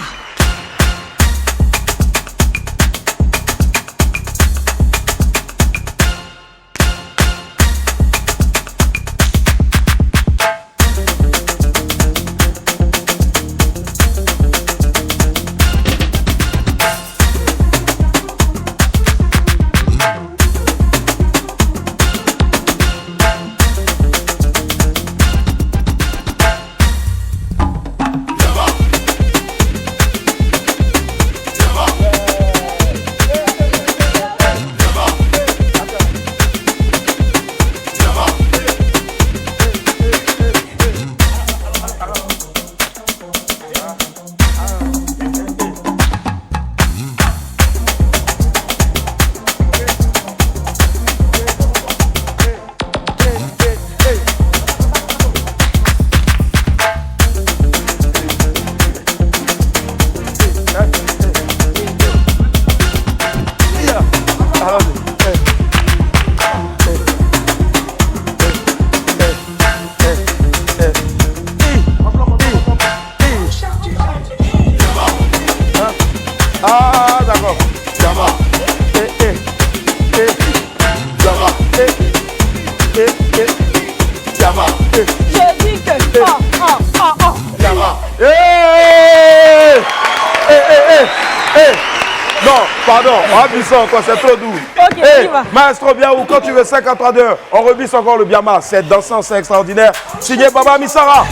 Pardon, on rebisse encore, c'est trop doux. Ok, on y va. Maestro Biaou, quand tu veux 5 à 3 2, on rebisse encore le Biama. C'est dansant, c'est extraordinaire. Signé Baba Misara.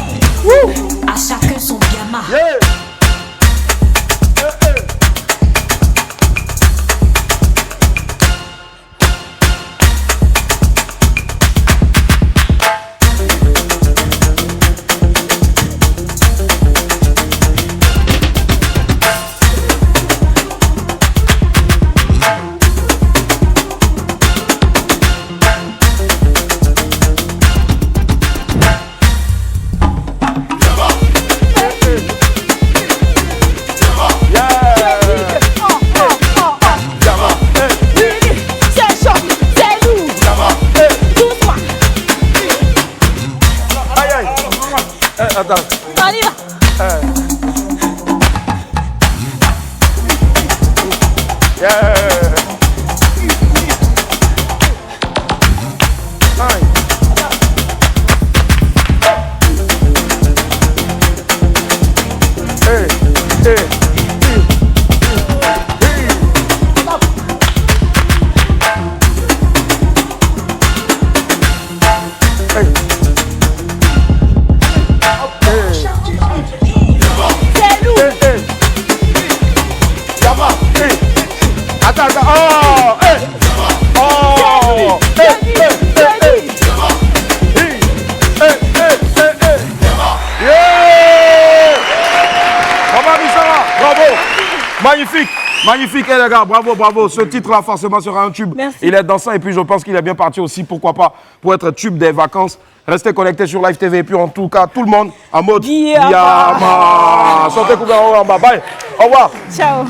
À chacun son Biama. Yeah. Attends. On y va. Yeah. Hey, hey. Attends, attends. Oh, hey. Oh, hey, hey, hey, hey. Yeah. Baba Misara, bravo. Magnifique. Magnifique, les gars, bravo, bravo. Ce titre-là, forcément, sera un tube. Merci. Il est dansant et puis je pense qu'il est bien parti aussi, pourquoi pas, pour être tube des vacances. Restez connectés sur Live TV et puis en tout cas, tout le monde en mode Biama. Sortez couvert en bas. Bye. Au revoir. Ciao.